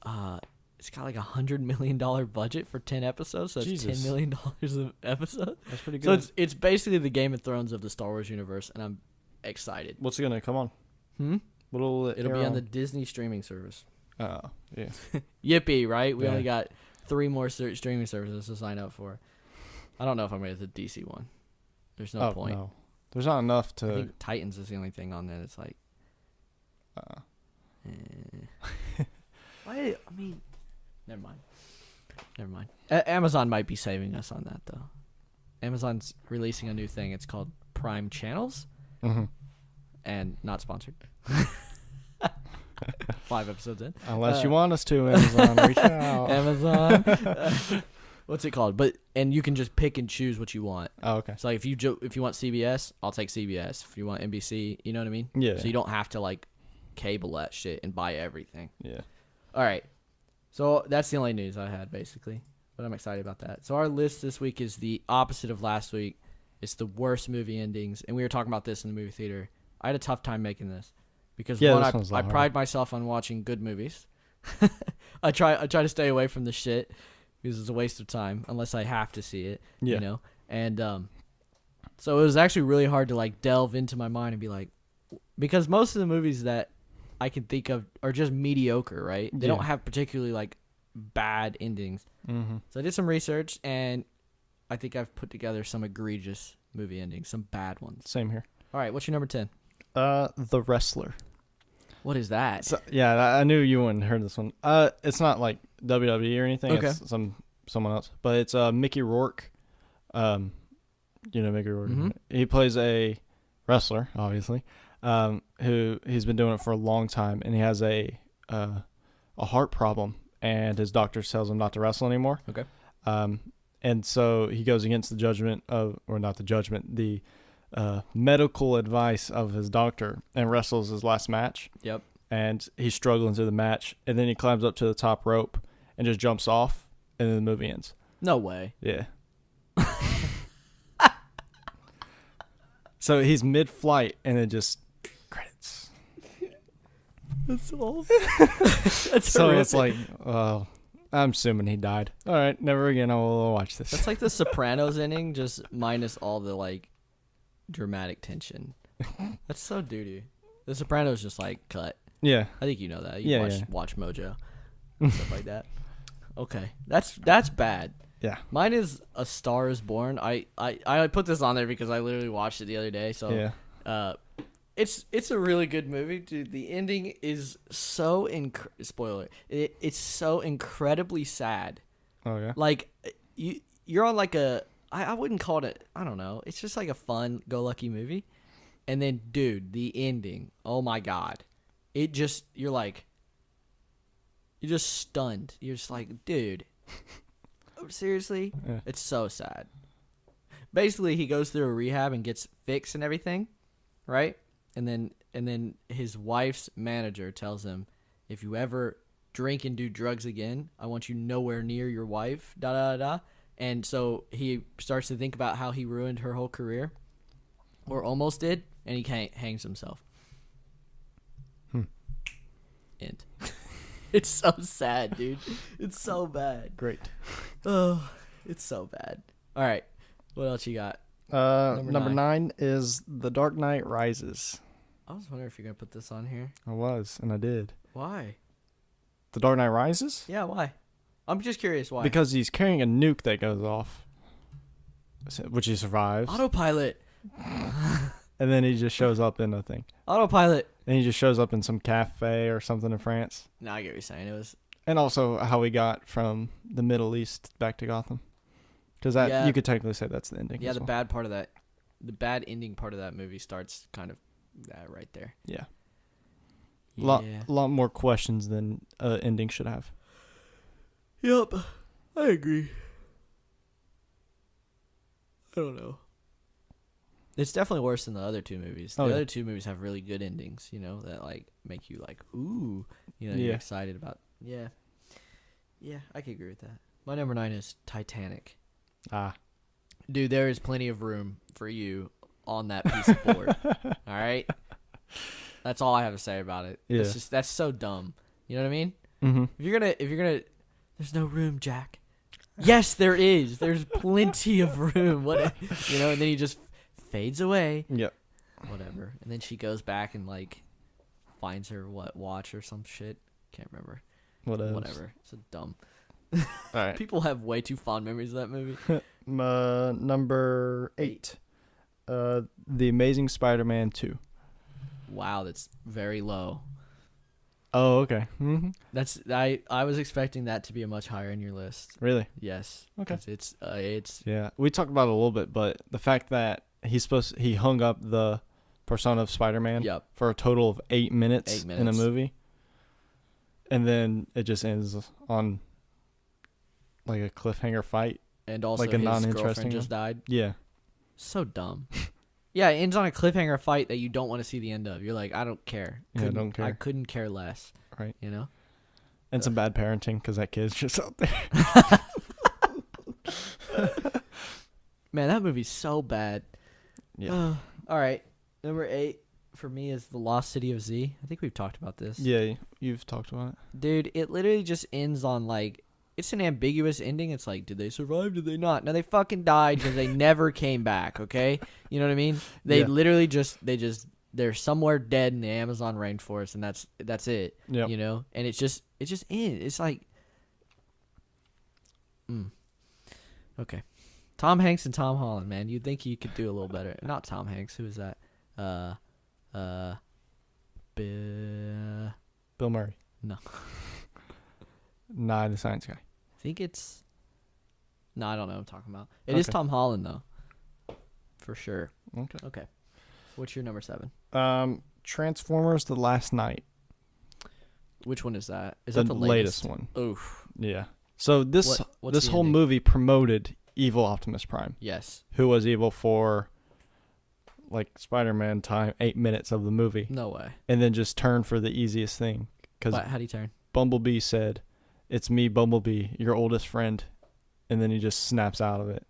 $100 million budget for 10 episodes, so it's $10 million an episode. That's pretty good. So it's basically the Game of Thrones of the Star Wars universe, and I'm excited. What's it gonna come on? It'll be on the Disney streaming service. Oh, yeah. Yippee, right? We only got 3 more streaming services to sign up for. I don't know if I'm going to the DC one. There's no point. No. There's not enough to. I think Titans is the only thing on there that's like. Why? I mean, never mind. Amazon might be saving us on that though. Amazon's releasing a new thing. It's called Prime Channels, and not sponsored. 5 episodes in. Unless you want us to, Amazon, reach out. Amazon. What's it called? And you can just pick and choose what you want. Oh, okay. So like if you want CBS, I'll take CBS. If you want NBC, you know what I mean? Yeah. So you don't have to like cable that shit and buy everything. Yeah. All right. So that's the only news I had basically, but I'm excited about that. So our list this week is the opposite of last week. It's the worst movie endings, and we were talking about this in the movie theater. I had a tough time making this because I pride myself on watching good movies. I try to stay away from the shit because it's a waste of time unless I have to see it. Yeah. You know, and so it was actually really hard to like delve into my mind and be like, because most of the movies that I can think of are just mediocre, right? They Yeah. don't have particularly like bad endings. Mm-hmm. So I did some research, and I think I've put together some egregious movie endings, some bad ones. Same here. All right, what's your number 10? The Wrestler. What is that? So, yeah, I knew you wouldn't heard this one. It's not like WWE or anything. Okay. It's someone else, but it's Mickey Rourke. You know Mickey Rourke. Mhm. He plays a wrestler, obviously. Who he's been doing it for a long time, and he has a heart problem, and his doctor tells him not to wrestle anymore. Okay. And so he goes against the judgment of, or not the judgment, the medical advice of his doctor, and wrestles his last match. Yep. And he's struggling through the match, and then he climbs up to the top rope and just jumps off, and then the movie ends. No way. Yeah. So he's mid-flight, and it just credits. That's awful. That's So horrific. it's like, well, I'm assuming he died. All right, never again I will watch this. That's like the Sopranos ending, just minus all the like dramatic tension. That's so doo-doo. The Sopranos just like cut. Yeah. I think you know that. You Yeah, watch Mojo, stuff like that. Okay, that's bad. Yeah. Mine is A Star Is Born. I put this on there because I literally watched it the other day. So Yeah. it's a really good movie, dude. The ending is so spoiler. It's so incredibly sad. Oh yeah. Like you're on like I wouldn't call it I don't know. It's just like a fun go lucky movie. And then dude, the ending. Oh my god. You're just stunned. You're just like, dude. Seriously? Yeah. It's so sad. Basically, he goes through a rehab and gets fixed and everything, right? And then his wife's manager tells him, if you ever drink and do drugs again, I want you nowhere near your wife, da da da. And so he starts to think about how he ruined her whole career, or almost did, and he hangs himself. End. It's so sad, dude. It's so bad. Great. Oh, it's so bad. All right. What else you got? Number 9 is The Dark Knight Rises. I was wondering if you're going to put this on here. I was, and I did. Why? The Dark Knight Rises? Yeah, why? I'm just curious why. Because he's carrying a nuke that goes off, which he survives. Autopilot. And then he just shows up in a thing. Autopilot. And he just shows up in some cafe or something in France. No, I get what you're saying. It was... And also how we got from the Middle East back to Gotham. Because Yeah. you could technically say that's the ending. Yeah, as the well. bad part of that... The bad ending part of that movie starts kind of right there. Yeah. Yeah. Lot more questions than ending should have. Yep. I agree. I don't know. It's definitely worse than the other two movies. The Oh, yeah. other two movies have really good endings, you know, that like make you like, ooh, you know, Yeah. you're excited about. Yeah. Yeah, I can agree with that. My number 9 is Titanic. Ah. Dude, there is plenty of room for you on that piece of board. All right? That's all I have to say about it. Yeah. That's so dumb. You know what I mean? Mm-hmm. If you're gonna there's no room, Jack. Yes, there is. There's plenty of room. What you know, and then he just fades away. Yep. Whatever. And then she goes back and like finds her watch or some shit. Can't remember. Whatever. It's so dumb. All right. People have way too fond memories of that movie. Number 8. The Amazing Spider-Man 2. Wow, that's very low. Oh, okay. Mm-hmm. That's I was expecting that to be a much higher in your list. Really? Yes. Okay. 'Cause it's Yeah. We talked about it a little bit, but the fact that he hung up the persona of Spider-Man Yep. for a total of 8 minutes, 8 in a minutes. movie, and then it just ends on like a cliffhanger fight. And also Like a his non-interesting girlfriend just one? died. Yeah. So dumb. Yeah, it ends on a cliffhanger fight that you don't want to see the end of. You're like, I don't care. Yeah, I don't care. I couldn't care less. Right. You know? And some bad parenting because that kid's just out there. Man, that movie's so bad. Yeah. All right. Number 8 for me is The Lost City of Z. I think we've talked about this. Yeah, you've talked about it. Dude, it literally just ends on like, it's an ambiguous ending. It's like, did they survive? Did they not? No, they fucking died because they never came back. Okay, you know what I mean? They Yeah. literally just they're somewhere dead in the Amazon rainforest, and that's it. Yep. You know, and it's just in. It's like, okay, Tom Hanks and Tom Holland, man. You'd think you could do a little better. Not Tom Hanks. Who is that? Bill Murray. No. Nah, the science guy. I think it's. No, I don't know what I'm talking about. It is Tom Holland though, for sure. Okay. What's your number 7? Transformers: The Last Night. Which one is that? Is the that the latest one? Oof. Yeah. So this whole ending? movie promoted evil Optimus Prime. Yes. Who was evil for like Spider-Man time, 8 minutes of the movie. No way. And then just turned for the easiest thing. Because how'd he turn? Bumblebee said, "It's me, Bumblebee, your oldest friend." And then he just snaps out of it.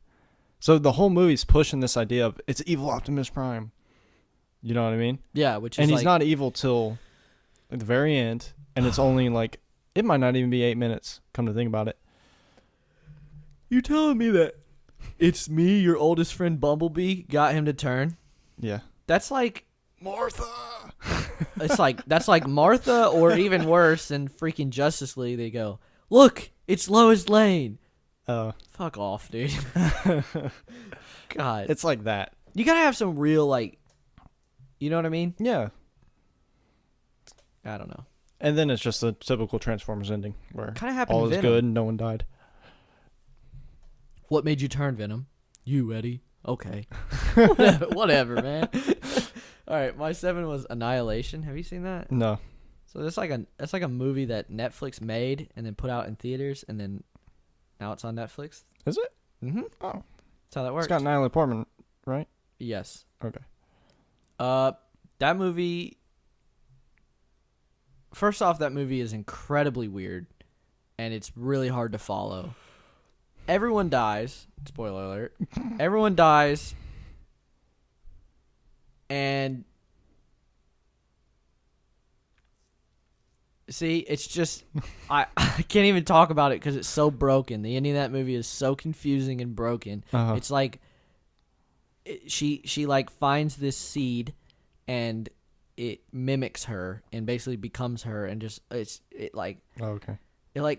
So the whole movie's pushing this idea of it's evil Optimus Prime. You know what I mean? Yeah, which is and he's not evil till at the very end. And it's only like, it might not even be 8 minutes, come to think about it. You telling me that it's me, your oldest friend Bumblebee, got him to turn? Yeah. That's like Martha. that's like Martha, or even worse than freaking Justice League. They go, look, it's Lois Lane. Fuck off, dude. God. It's like that. You gotta have some real, like, you know what I mean? Yeah. I don't know. And then it's just a typical Transformers ending where Kind of happened all to is Venom. good and no one died. What made you turn, Venom? You, Eddie. Okay. Whatever, man. All right, my 7 was Annihilation. Have you seen that? No. So that's like a movie that Netflix made and then put out in theaters, and then now it's on Netflix. Is it? Mm-hmm. Oh. That's how that works. It's got Natalie Portman, right? Yes. Okay. That movie. First off, that movie is incredibly weird, and it's really hard to follow. Everyone dies. Spoiler alert. Everyone dies. And see, it's just I can't even talk about it because it's so broken. The ending of that movie is so confusing and broken. Uh-huh. It's like she like finds this seed, and it mimics her and basically becomes her, and just it like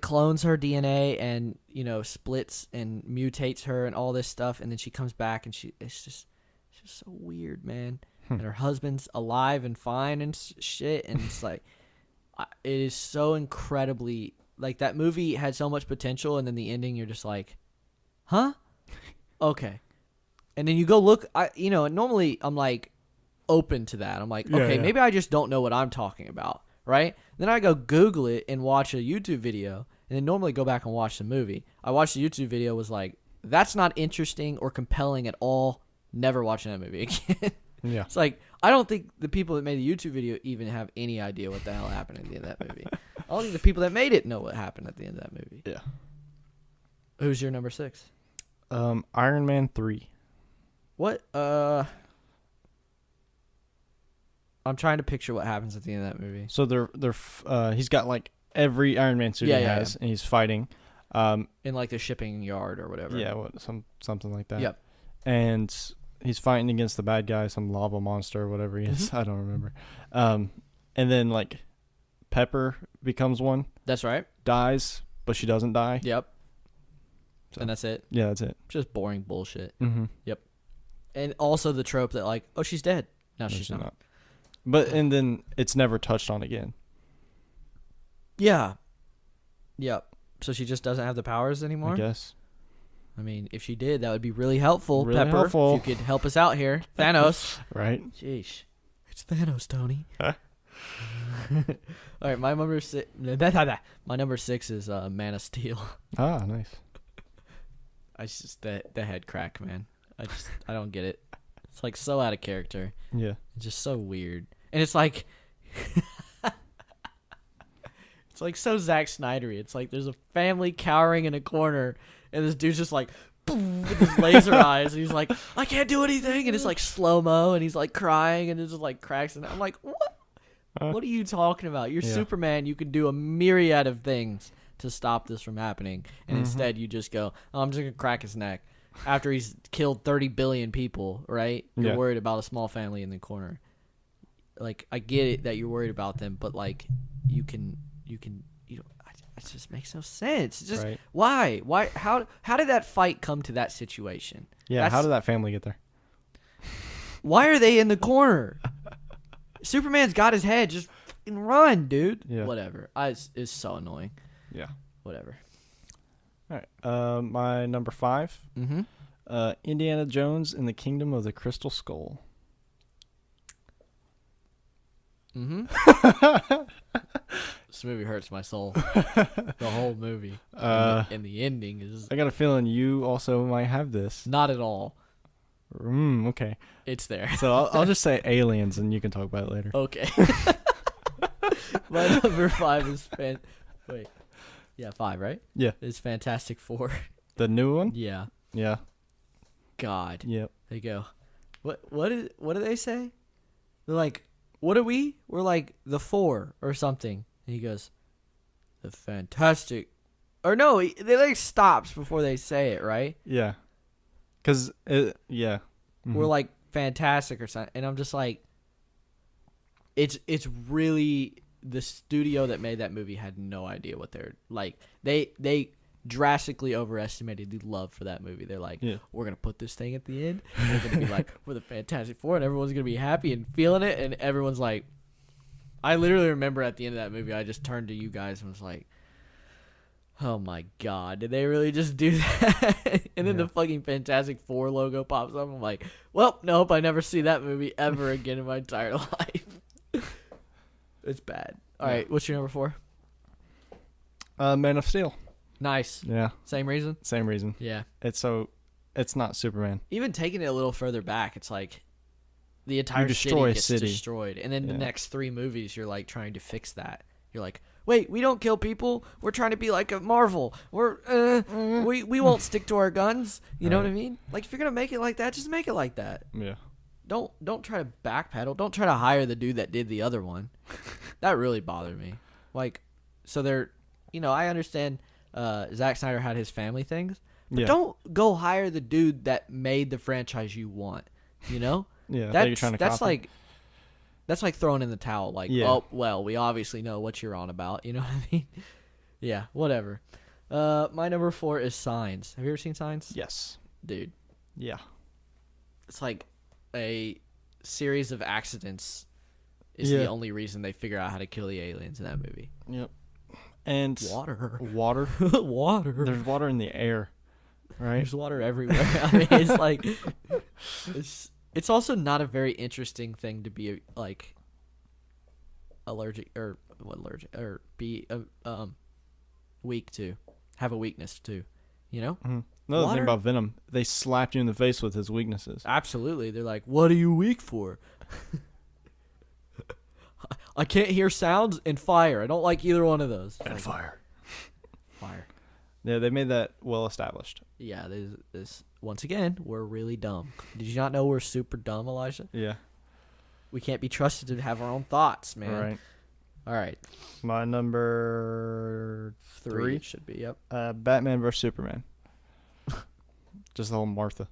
clones her DNA and, you know, splits and mutates her and all this stuff, and then she comes back and it's just so weird, man. And her husband's alive and fine and shit, and it's like it is so incredibly, like, that movie had so much potential, and then the ending, you're just like, huh? Okay. And then you go look, normally I'm like open to that. I'm like, okay, maybe I just don't know what I'm talking about, right? Then I go Google it and watch a YouTube video, and then normally go back and watch the movie. I watched the YouTube video, was like, that's not interesting or compelling at all. Never watching that movie again. Yeah. It's like, I don't think the people that made the YouTube video even have any idea what the hell happened at the end of that movie. I don't think the people that made it know what happened at the end of that movie. Yeah. Who's your number 6? Iron Man 3. What? I'm trying to picture what happens at the end of that movie. So he's got like every Iron Man suit he has, and he's fighting. In like the shipping yard or whatever. Yeah, something like that. Yep. And he's fighting against the bad guy, some lava monster or whatever he is. I don't remember. And then like Pepper becomes one. That's right. Dies, but she doesn't die. Yep. So, and that's it. Yeah, that's it. Just boring bullshit. Mm-hmm. Yep. And also the trope that, like, oh, she's dead. No, she's not. But, and then it's never touched on again. Yeah. Yep. So she just doesn't have the powers anymore? I guess. I mean, if she did, that would be really helpful, really Pepper. Helpful. If you could help us out here. Thanos. Right? Sheesh. It's Thanos, Tony. Huh? All right, my number 6 is Man of Steel. Ah, nice. It's just the head crack, man. I don't get it. It's like so out of character. Yeah. It's just so weird. And it's like it's like so Zack Snydery. It's like there's a family cowering in a corner, and this dude's just like boom, with his laser eyes, and he's like, I can't do anything, and it's like slow-mo, and he's like crying, and it just like cracks, and I'm like, what? What are you talking about? You're Superman. You can do a myriad of things to stop this from happening, and instead you just go, oh, I'm just gonna crack his neck after he's killed 30 billion people, right? You're worried about a small family in the corner. like I get it that you're worried about them, but like you can it just makes no sense. It's just Right. why how did that fight come to that situation? Yeah, how did that family get there? Why are they in the corner? Superman's got his head. Just fucking run, dude. Yeah. Whatever. It's so annoying. Yeah. Whatever. All right. My number 5. Mm-hmm. Indiana Jones and the Kingdom of the Crystal Skull. Mm-hmm. This movie hurts my soul. The whole movie. And the ending is I got a feeling you also might have this. not at all. Okay. It's there. So I'll just say aliens, and you can talk about it later. Okay. My number 5 is wait. Yeah, 5, right? Yeah. It's Fantastic Four. The new one? Yeah. Yeah. God. Yep. They go. What do they say? They're like, what are we? We're like the 4 or something. And he goes, the Fantastic. Or no, they like stops before they say it, right? Yeah. Cause yeah. Mm-hmm. We're like Fantastic or something, and I'm just like, it's really the studio that made that movie had no idea what they're like. They drastically overestimated the love for that movie. They're like, we're gonna put this thing at the end. And we're gonna be like, we're the Fantastic Four, and everyone's gonna be happy and feeling it, and everyone's like, I literally remember at the end of that movie, I just turned to you guys and was like, oh my God, did they really just do that? And then the fucking Fantastic Four logo pops up. I'm like, well, nope, I never see that movie ever again in my entire life. It's bad. All right, what's your number 4? Man of Steel. Nice. Yeah. Same reason? Same reason. Yeah. It's not Superman. Even taking it a little further back, it's like the entire destroy city a gets city. destroyed. And then the next 3 movies, you're like trying to fix that. You're like, wait, we don't kill people. We're trying to be like a Marvel. We won't stick to our guns. You know what I mean? Like, if you're gonna make it like that, just make it like that. Yeah. Don't try to backpedal. Don't try to hire the dude that did the other one. That really bothered me. Like, so they're, I understand Zack Snyder had his family things, but don't go hire the dude that made the franchise you want. Yeah. That you're trying to copy. That's like throwing in the towel. Like, oh, well, we obviously know what you're on about. You know what I mean? Yeah, whatever. My number 4 is Signs. Have you ever seen Signs? Yes. Dude. Yeah. It's like a series of accidents is the only reason they figure out how to kill the aliens in that movie. Yep. And water. Water. There's water in the air, right? There's water everywhere. I mean, it's like it's also not a very interesting thing to be like allergic or be weak to, have a weakness to, Mm-hmm. Another thing about Venom, they slapped you in the face with his weaknesses. Absolutely. They're like, what are you weak for? I can't hear sounds and fire. I don't like either one of those. And fire. Yeah, they made that well established. Yeah, this once again, we're really dumb. Did you not know we're super dumb, Elijah? Yeah. We can't be trusted to have our own thoughts, man. All right. My number 3 should be, yep. Batman vs. Superman. Just the whole Martha.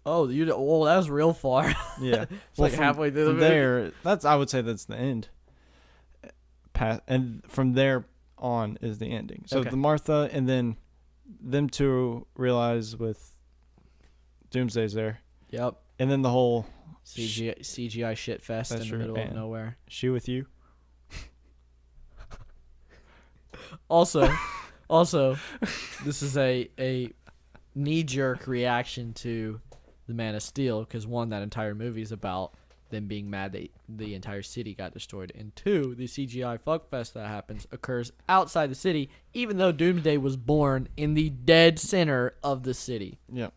Oh, that was real far. Yeah. It's like halfway through the movie. I would say that's the end. And from there on is the ending. So the Martha, and then them two realize with Doomsday's there. Yep. And then the whole CGI shit fest in the middle of nowhere. She with you. Also, this is a knee-jerk reaction to the Man of Steel, because 1, that entire movie is about them being mad that the entire city got destroyed, and 2, the CGI fuckfest that happens occurs outside the city, even though Doomsday was born in the dead center of the city. Yep.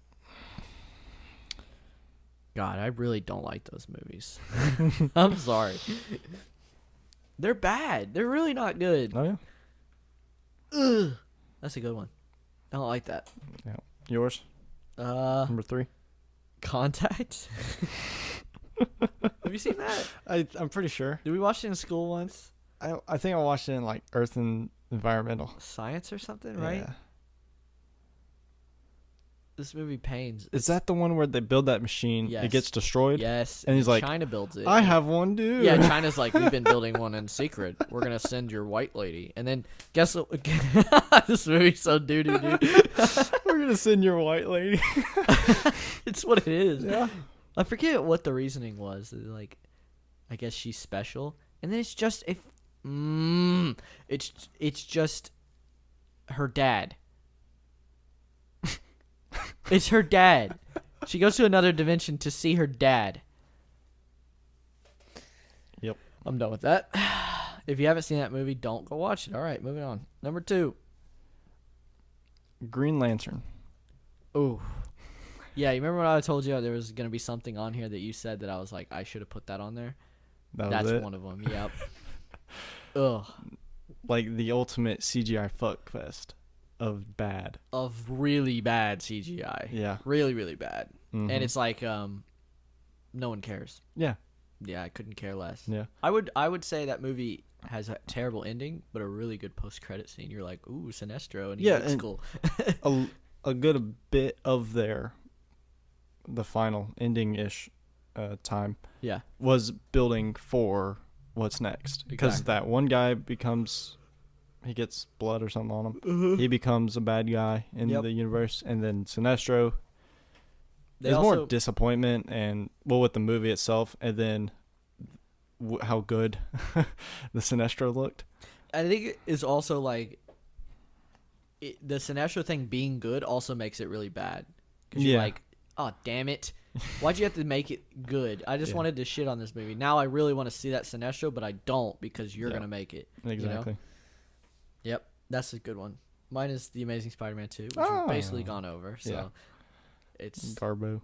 God, I really don't like those movies. I'm sorry. They're bad. They're really not good. Oh, yeah. Ugh. That's a good one. I don't like that. Yeah. Yours? Number 3? Contact? Have you seen that? I'm pretty sure. Did we watch it in school once? I think I watched it in like Earth and Environmental Science or something, right? This movie pains. Is that the one where they build that machine? Yes. It gets destroyed. Yes. And he's like, China builds it. I have one, dude. Yeah, China's like, we've been building one in secret. We're gonna send your white lady, and then guess what? This movie's so doo-doo, dude. We're gonna send your white lady. It's what it is. Yeah. I forget what the reasoning was. Like, I guess she's special, and then it's just it's just her dad. It's her dad. She goes to another dimension to see her dad. Yep. I'm done with that. If you haven't seen that movie, don't go watch it. All right, moving on. Number 2. Green Lantern. Ooh. Yeah, you remember when I told you there was going to be something on here that you said that I was like, I should have put that on there? That's one of them. Yep. Ugh. Like the ultimate CGI fuck fest of bad. Of really bad CGI. Yeah. Really, really bad. Mm-hmm. And it's like, no one cares. Yeah. Yeah, I couldn't care less. Yeah. I would say that movie has a terrible ending, but a really good post-credit scene. You're like, ooh, Sinestro, and he looks cool. a good bit of the final ending-ish time was building for what's next. Because that one guy he gets blood or something on him. Mm-hmm. He becomes a bad guy in the universe. And then Sinestro, there's more disappointment with the movie itself, and then how good the Sinestro looked. I think it's also like the Sinestro thing being good also makes it really bad. Because you're like, oh, damn it. Why'd you have to make it good? I just wanted to shit on this movie. Now I really want to see that Sinestro, but I don't because you're going to make it. Exactly. You know? Yep, that's a good one. Mine is The Amazing Spider-Man 2, which we've basically gone over. So it's Garbo.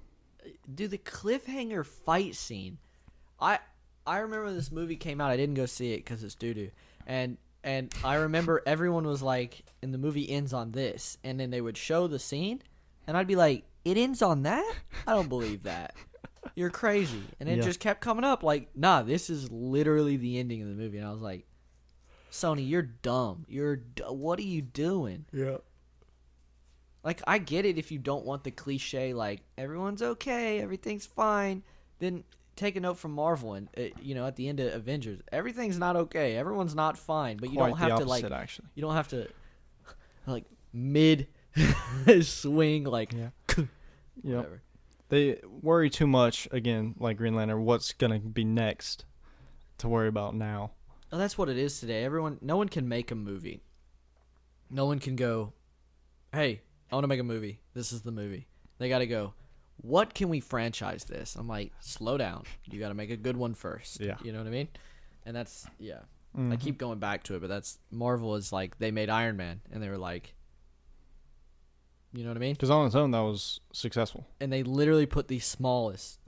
Dude, the cliffhanger fight scene. I remember when this movie came out. I didn't go see it because it's doo-doo. And I remember everyone was like, and the movie ends on this. And then they would show the scene, and I'd be like, it ends on that? I don't believe that. You're crazy. And it just kept coming up like, nah, this is literally the ending of the movie. And I was like, Sony, you're dumb. What are you doing? Yeah. Like, I get it if you don't want the cliche, like, everyone's okay, everything's fine. Then take a note from Marvel and, at the end of Avengers, everything's not okay. Everyone's not fine. But you don't have to, like, actually. You don't have to, like, mid swing, like, whatever. They worry too much, again, like Green Lantern, what's going to be next to worry about now. Oh, that's what it is today. No one can make a movie. No one can go, hey, I want to make a movie. This is the movie. They got to go, what can we franchise this? I'm like, slow down. You got to make a good one first. Yeah. You know what I mean? And that's, Mm-hmm. I keep going back to it, but that's, Marvel is like, they made Iron Man, and they were like, you know what I mean? Because on its own, that was successful. And they literally put the smallest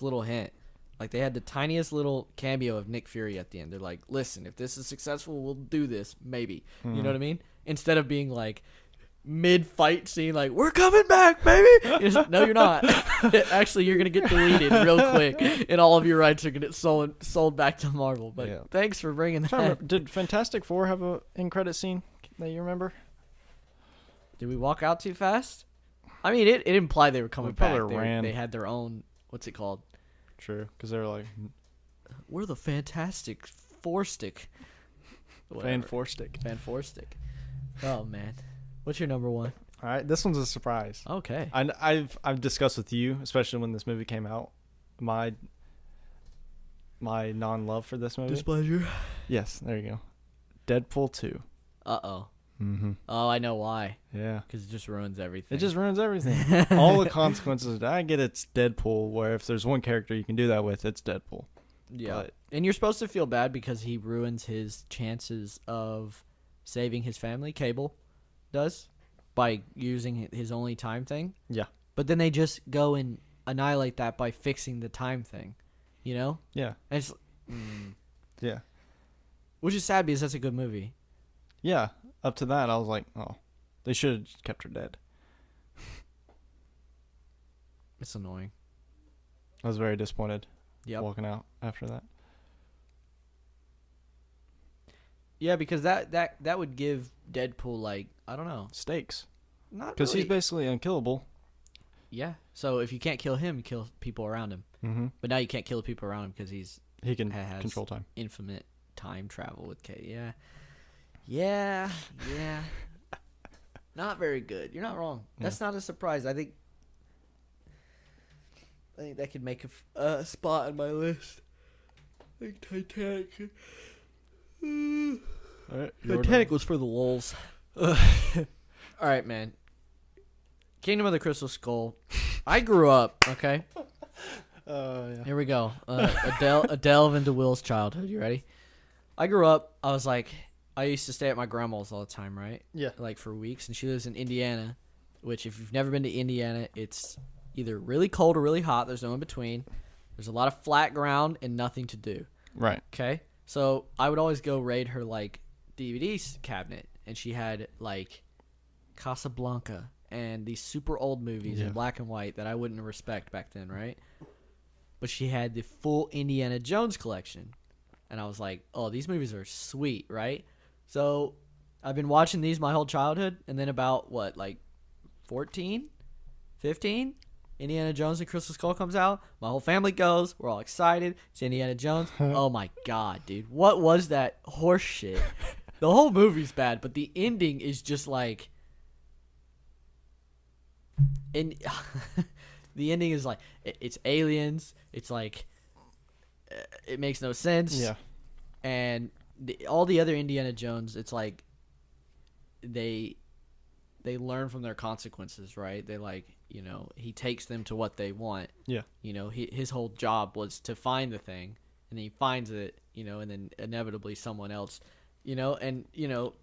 little hint. Like, they had the tiniest little cameo of Nick Fury at the end. They're like, listen, if this is successful, we'll do this, maybe. Mm-hmm. You know what I mean? Instead of being like, mid-fight scene, like, we're coming back, baby! No, you're not. Actually, you're going to get deleted real quick, and all of your rights are going to get sold back to Marvel. But thanks for bringing that. Did Fantastic Four have an end credit scene that you remember? Did we walk out too fast? I mean, it implied they were coming back. Ran. They had their own, what's it called? True, because they were like, we're the Fantastic Four-stick. Fan Four-stick. Oh, man. What's your number 1? All right, this one's a surprise. Okay. I've discussed with you, especially when this movie came out, my non-love for this movie. Displeasure. Yes, there you go. Deadpool 2. Uh-oh. Mm-hmm. Oh, I know why. Yeah. Because it just ruins everything. It just ruins everything. All the consequences. I get it's Deadpool, where if there's one character you can do that with, it's Deadpool. Yeah. And you're supposed to feel bad because he ruins his chances of saving his family, Cable does, by using his only time thing. Yeah. But then they just go and annihilate that by fixing the time thing, you know? Yeah. And it's, yeah. Which is sad because that's a good movie. Yeah. Up to that, I was like, oh, they should have kept her dead. It's annoying. I was very disappointed. Yep. Walking out after that. Yeah, because that would give Deadpool, like, I don't know. Stakes. Not because really. he's basically unkillable. Yeah. So if you can't kill him, you kill people around him. Mm-hmm. But now you can't kill the people around him because He can has control time. infinite time travel with Kate. Yeah. Yeah. Yeah. Not very good. You're not wrong. That's not a surprise. I think that could make a spot on my list. I think Titanic. All right, Titanic was for the lulz. All right, man. Kingdom of the Crystal Skull. I grew up, okay? Yeah. Here we go. A delve into Will's childhood. You ready? I grew up, I used to stay at my grandma's all the time, right? Yeah. Like for weeks. And she lives in Indiana, which if you've never been to Indiana, it's either really cold or really hot. There's no in between. There's a lot of flat ground and nothing to do. Right. Okay? So I would always go raid her, like, DVD cabinet. And she had, like, Casablanca and these super old movies in black and white that I wouldn't respect back then, right? But she had the full Indiana Jones collection. And I was like, oh, these movies are sweet, right? So I've been watching these my whole childhood. And then about, 14, 15? Indiana Jones and Crystal Skull comes out. My whole family goes. We're all excited. It's Indiana Jones. Oh, my God, dude. What was that horse shit? The whole movie's bad, but the ending is just like... And the ending is like... It's aliens. It's like... It makes no sense. Yeah. And all the other Indiana Jones, it's like... They learn from their consequences, right? They he takes them to what they want. Yeah. His whole job was to find the thing, and then he finds it, and then inevitably someone else, and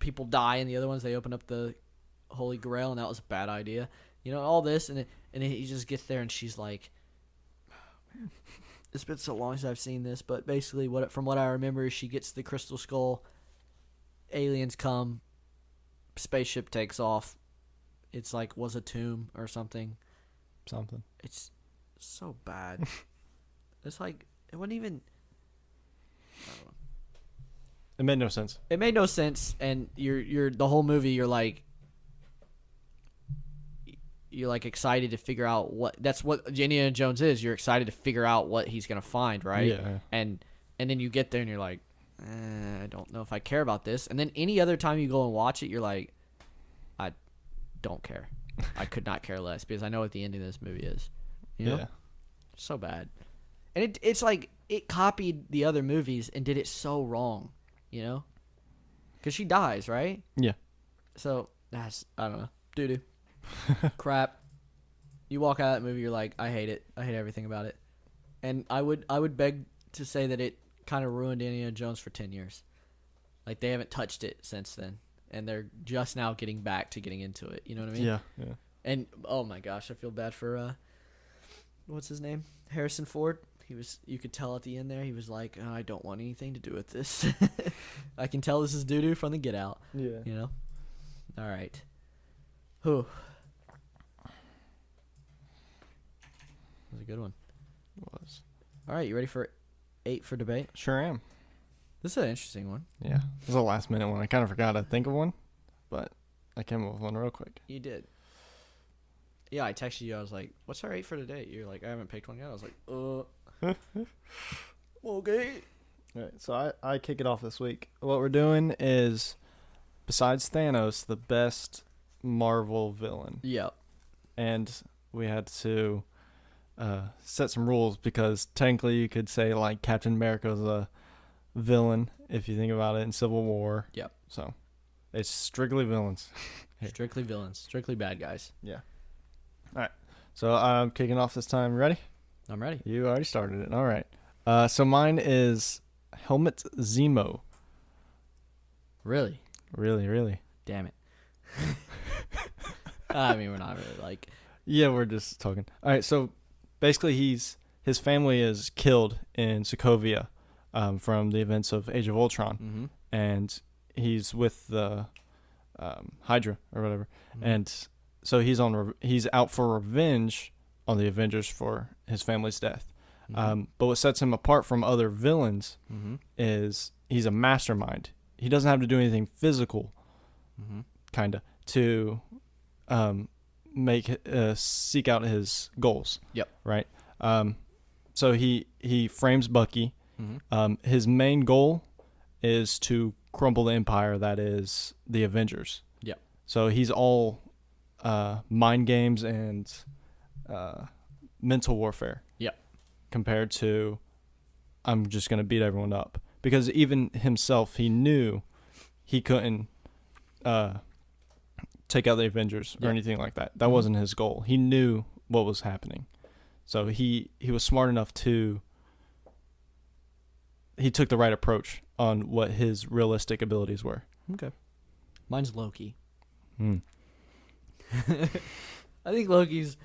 people die, and the other ones, they open up the Holy Grail, and that was a bad idea. All this, and then he just gets there, and she's like, oh, man, it's been so long since I've seen this, but basically from what I remember is she gets the Crystal Skull, aliens come, spaceship takes off. It's like was a tomb or something. It's so bad. It's like it wasn't even. I don't know. It made no sense. It made no sense, and you're the whole movie. You're like excited to figure out what that's what Indiana Jones is. You're excited to figure out what he's gonna find, right? Yeah. And then you get there and you're like, I don't know if I care about this. And then any other time you go and watch it, you're like, I don't care. I could not care less because I know what the ending of this movie is. Yeah. So bad. And it's like it copied the other movies and did it so wrong, Because she dies, right? Yeah. So that's, I don't know, doo-doo. Crap. You walk out of that movie, you're like, I hate it. I hate everything about it. And I would beg to say that it kind of ruined Indiana Jones for 10 years. Like they haven't touched it since then. And they're just now getting back to getting into it. You know what I mean? Yeah. And, oh my gosh, I feel bad for, what's his name? Harrison Ford. You could tell at the end there, he was like, I don't want anything to do with this. I can tell this is doo-doo from the Get Out. Yeah. All right. Whew. That was a good one. It was. All right, you ready for 8 for debate? Sure am. This is an interesting one. Yeah. It was a last minute one. I kind of forgot to think of one, but I came up with one real quick. You did. Yeah, I texted you. I was like, what's our 8 for today? You're like, I haven't picked one yet. I was like, okay. All right, so I kick it off this week. What we're doing is, besides Thanos, the best Marvel villain. Yep. And we had to set some rules because technically you could say like Captain America's a villain if you think about it in Civil War. Yep. So it's strictly villains. Strictly villains. Strictly bad guys. Yeah. All right. So I'm kicking off this time. Ready? I'm ready. You already started it. All right. So mine is Helmut Zemo. Really? Really. Damn it. I mean, we're not really like... Yeah, we're just talking. All right, so basically his family is killed in Sokovia from the events of Age of Ultron. Mm-hmm. And he's with the Hydra or whatever. Mm-hmm. And so he's out for revenge on the Avengers for his family's death. Mm-hmm. But what sets him apart from other villains mm-hmm. is he's a mastermind. He doesn't have to do anything physical, mm-hmm. kind of, to seek out his goals. Yep. Right. So he frames Bucky. Mm-hmm. His main goal is to crumble the empire that is the Avengers. Yep. So he's all mind games and mental warfare. Yep. Compared to, I'm just going to beat everyone up. Because even himself, he knew he couldn't take out the Avengers or anything like that. That wasn't his goal. He knew what was happening. So he was smart enough he took the right approach on what his realistic abilities were. Okay. Mine's Loki. Hmm. I think Loki's...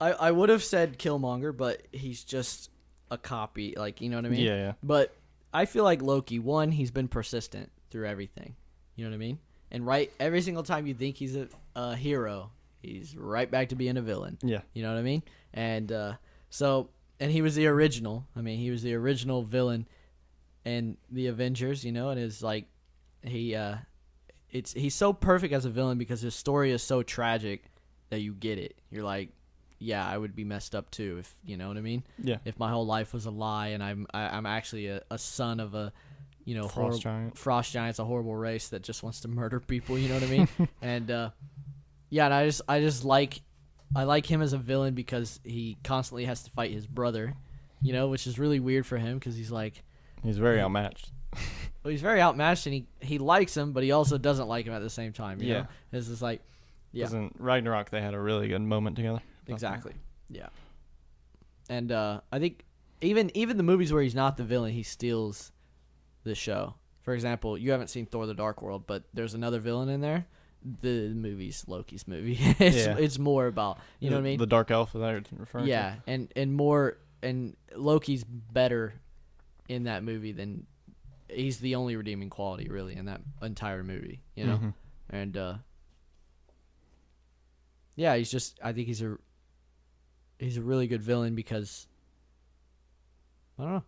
I would have said Killmonger, but he's just a copy. Like, you know what I mean? Yeah. But I feel like Loki, one, he's been persistent through everything. You know what I mean? And every single time you think he's a hero, he's right back to being a villain. Yeah. You know what I mean? And and he was the original. I mean, he was the original villain in the Avengers, you know, and it's like he's so perfect as a villain because his story is so tragic that you get it. You're like, yeah, I would be messed up too, if you know what I mean. Yeah. If my whole life was a lie and I'm actually a son of a, you know, frost giant's a horrible race that just wants to murder people. You know what I mean? And yeah, and I just like him as a villain because he constantly has to fight his brother, you know, which is really weird for him because he's very outmatched. Well, he's very outmatched and he likes him, but he also doesn't like him at the same time. You know? It's just like, yeah. Doesn't Ragnarok? They had a really good moment together. Exactly. Yeah. And I think even the movies where he's not the villain, he steals the show. For example, you haven't seen Thor: The Dark World, but there's another villain in there. The movie's Loki's movie. It's more about, you know what I mean? The Dark Elf that you're referring to. Yeah, and more, and Loki's better in that movie than he's the only redeeming quality really in that entire movie, you know? Mm-hmm. And yeah, I think he's a really good villain because I don't know.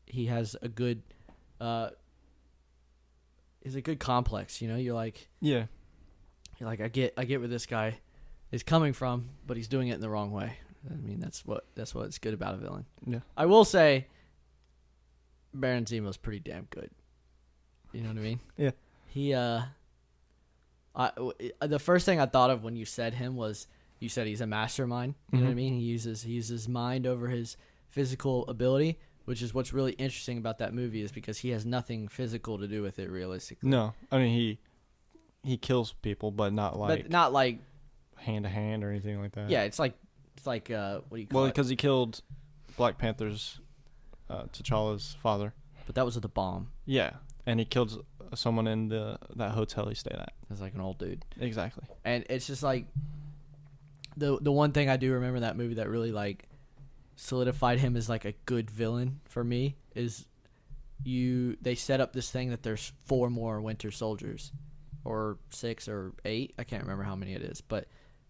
He has a good is a good complex, you know? You're like, I get where this guy is coming from, but he's doing it in the wrong way. I mean, that's what's good about a villain. Yeah. I will say Baron Zemo's pretty damn good. You know what I mean? Yeah. He the first thing I thought of when you said him was you said he's a mastermind. You know what I mean? He uses mind over his physical ability, which is what's really interesting about that movie is because he has nothing physical to do with it realistically. No, I mean he kills people, but not like hand to hand or anything like that. Yeah, it's like what do you call it? Well, because he killed Black Panther's T'Challa's father. But that was with the bomb. Yeah, and he killed someone in that hotel he stayed at. It's like an old dude. Exactly. And it's just like the one thing I do remember that movie that really like solidified him as like a good villain for me is they set up this thing that there's 4 more Winter Soldiers or 6 or 8, I can't remember how many it is, but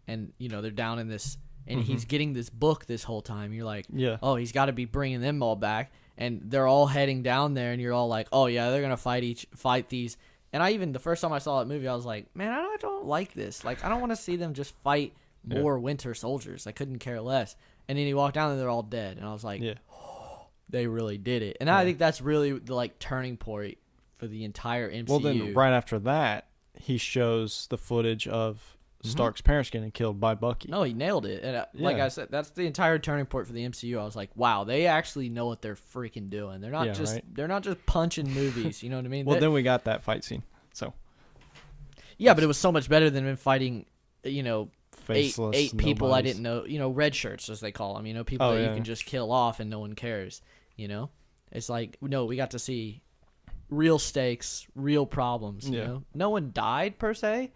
and you know they're down in this and he's getting this book this whole time. You're like, oh, he's got to be bringing them all back, and they're all heading down there, and you're all like, oh yeah, they're gonna fight these. And the first time I saw that movie, I was like, man, I don't like this. Like, I don't want to see them just fight more Winter Soldiers. I couldn't care less. And then he walked down and they're all dead, and I was like, oh, they really did it. And I think that's really the like turning point for the entire MCU. Well, then right after that, he shows the footage of Stark's parents getting killed by Bucky. No, he nailed it. And like I said, that's the entire turning point for the MCU. I was like, wow, they actually know what they're freaking doing. They're not they're not just punching movies. You know what I mean? Well, then we got that fight scene. So yeah, but it was so much better than him fighting, you know, faceless, eight people I didn't know. You know, red shirts as they call them. You know, people that you can just kill off and no one cares. You know, it's like no, we got to see real stakes, real problems. You know, no one died per se,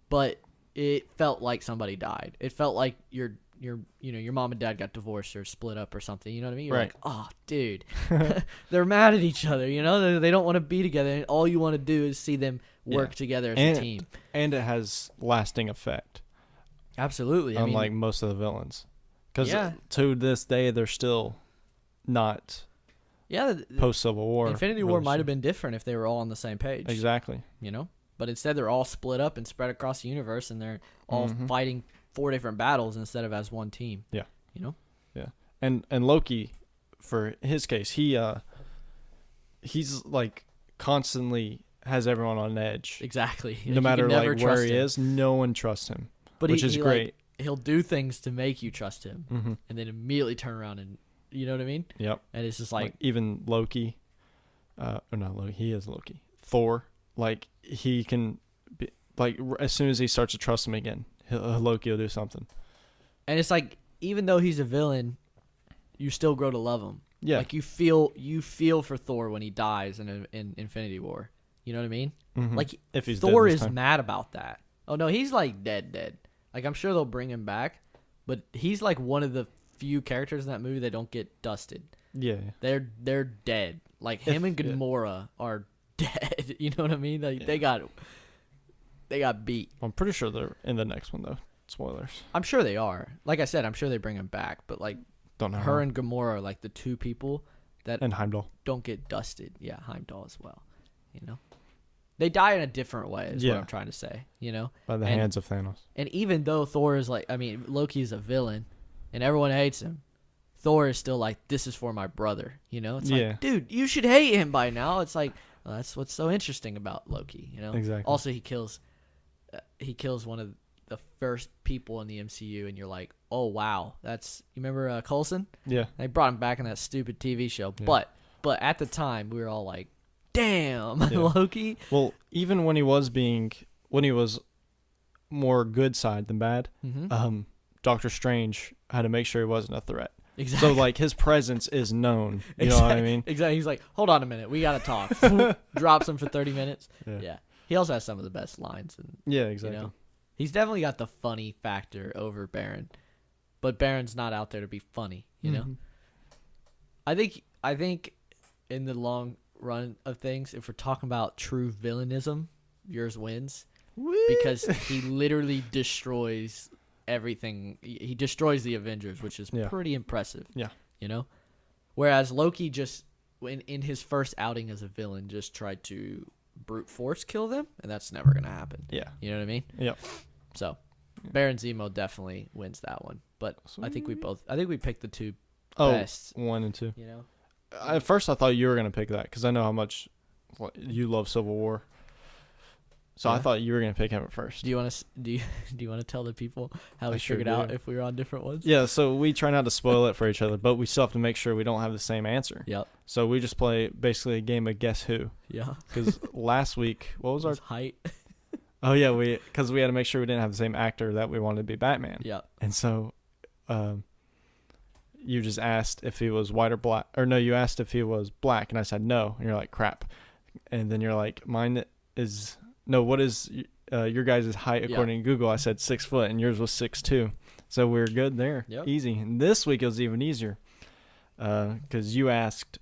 but it felt like somebody died. It felt like your mom and dad got divorced or split up or something. You know what I mean? You're like, oh, dude, they're mad at each other. You know, they don't want to be together. And all you want to do is see them work together as a team. And it has lasting effect. Absolutely. Unlike most of the villains. Because to this day, they're still not post-Civil War. Infinity War might have been different if they were all on the same page. Exactly. You know? But instead, they're all split up and spread across the universe, and they're all fighting 4 different battles instead of as one team. Yeah. You know? Yeah. And Loki, for his case, he's like constantly has everyone on edge. Exactly. No matter like where he is, no one trusts him. But which is great. Like, he'll do things to make you trust him, and then immediately turn around and, you know what I mean? Yep. And it's just like even Loki, or not Loki, he is Loki. Thor, like he can, be, like as soon as he starts to trust him again, Loki will do something. And it's like, even though he's a villain, you still grow to love him. Yeah. Like you feel for Thor when he dies in Infinity War. You know what I mean? Like if he's Thor dead is mad about that. Oh no, he's like dead. Like I'm sure they'll bring him back, but he's like one of the few characters in that movie that don't get dusted. Yeah. They're dead. Like him and Gamora are dead. You know what I mean? Like they got beat. I'm pretty sure they're in the next one though. Spoilers. I'm sure they are. Like I said, I'm sure they bring him back, but like don't know her and Gamora are like the 2 people that and Heimdall don't get dusted. Yeah, Heimdall as well. You know, they die in a different way. Is what I'm trying to say. You know, by the hands of Thanos. And even though Thor is like, I mean, Loki is a villain, and everyone hates him, Thor is still like, this is for my brother. You know, it's like, dude, you should hate him by now. It's like, well, that's what's so interesting about Loki. You know, exactly. Also, he kills one of the first people in the MCU, and you're like, oh wow, that's, you remember Coulson? Yeah, they brought him back in that stupid TV show, but at the time we were all like, damn, Loki. Well, even when he was more good side than bad, Doctor Strange had to make sure he wasn't a threat. Exactly. So like his presence is known. You know what I mean? Exactly. He's like, hold on a minute, we gotta talk. Drops him for 30 minutes. Yeah. He also has some of the best lines. And, exactly. You know, he's definitely got the funny factor over Baron, but Baron's not out there to be funny. You know, I think in the long run of things, if we're talking about true villainism, yours wins. Because he literally destroys everything. He destroys the Avengers, which is pretty impressive. Yeah. You know? Whereas Loki just, in his first outing as a villain, just tried to brute force kill them, and that's never going to happen. Yeah. You know what I mean? Yep. So, Baron Zemo definitely wins that one. But I think we picked the 2 best. 1 and 2. You know? At first, I thought you were going to pick that because I know how much you love Civil War. So I thought you were going to pick him at first. Do you want to tell the people how we figured out if we were on different ones? Yeah, so we try not to spoil it for each other, but we still have to make sure we don't have the same answer. Yep. So we just play basically a game of Guess Who. Yeah. Because last week, what was our height? Oh yeah, because we had to make sure we didn't have the same actor that we wanted to be Batman. Yeah. And so, you just asked if he was white or black, or no, you asked if he was black, and I said no, and you're like crap, and then you're like mine is. No, what is your guys' height according to Google? I said 6 foot, and yours was 6'2". So we're good there. Yep. Easy. And this week it was even easier because you asked,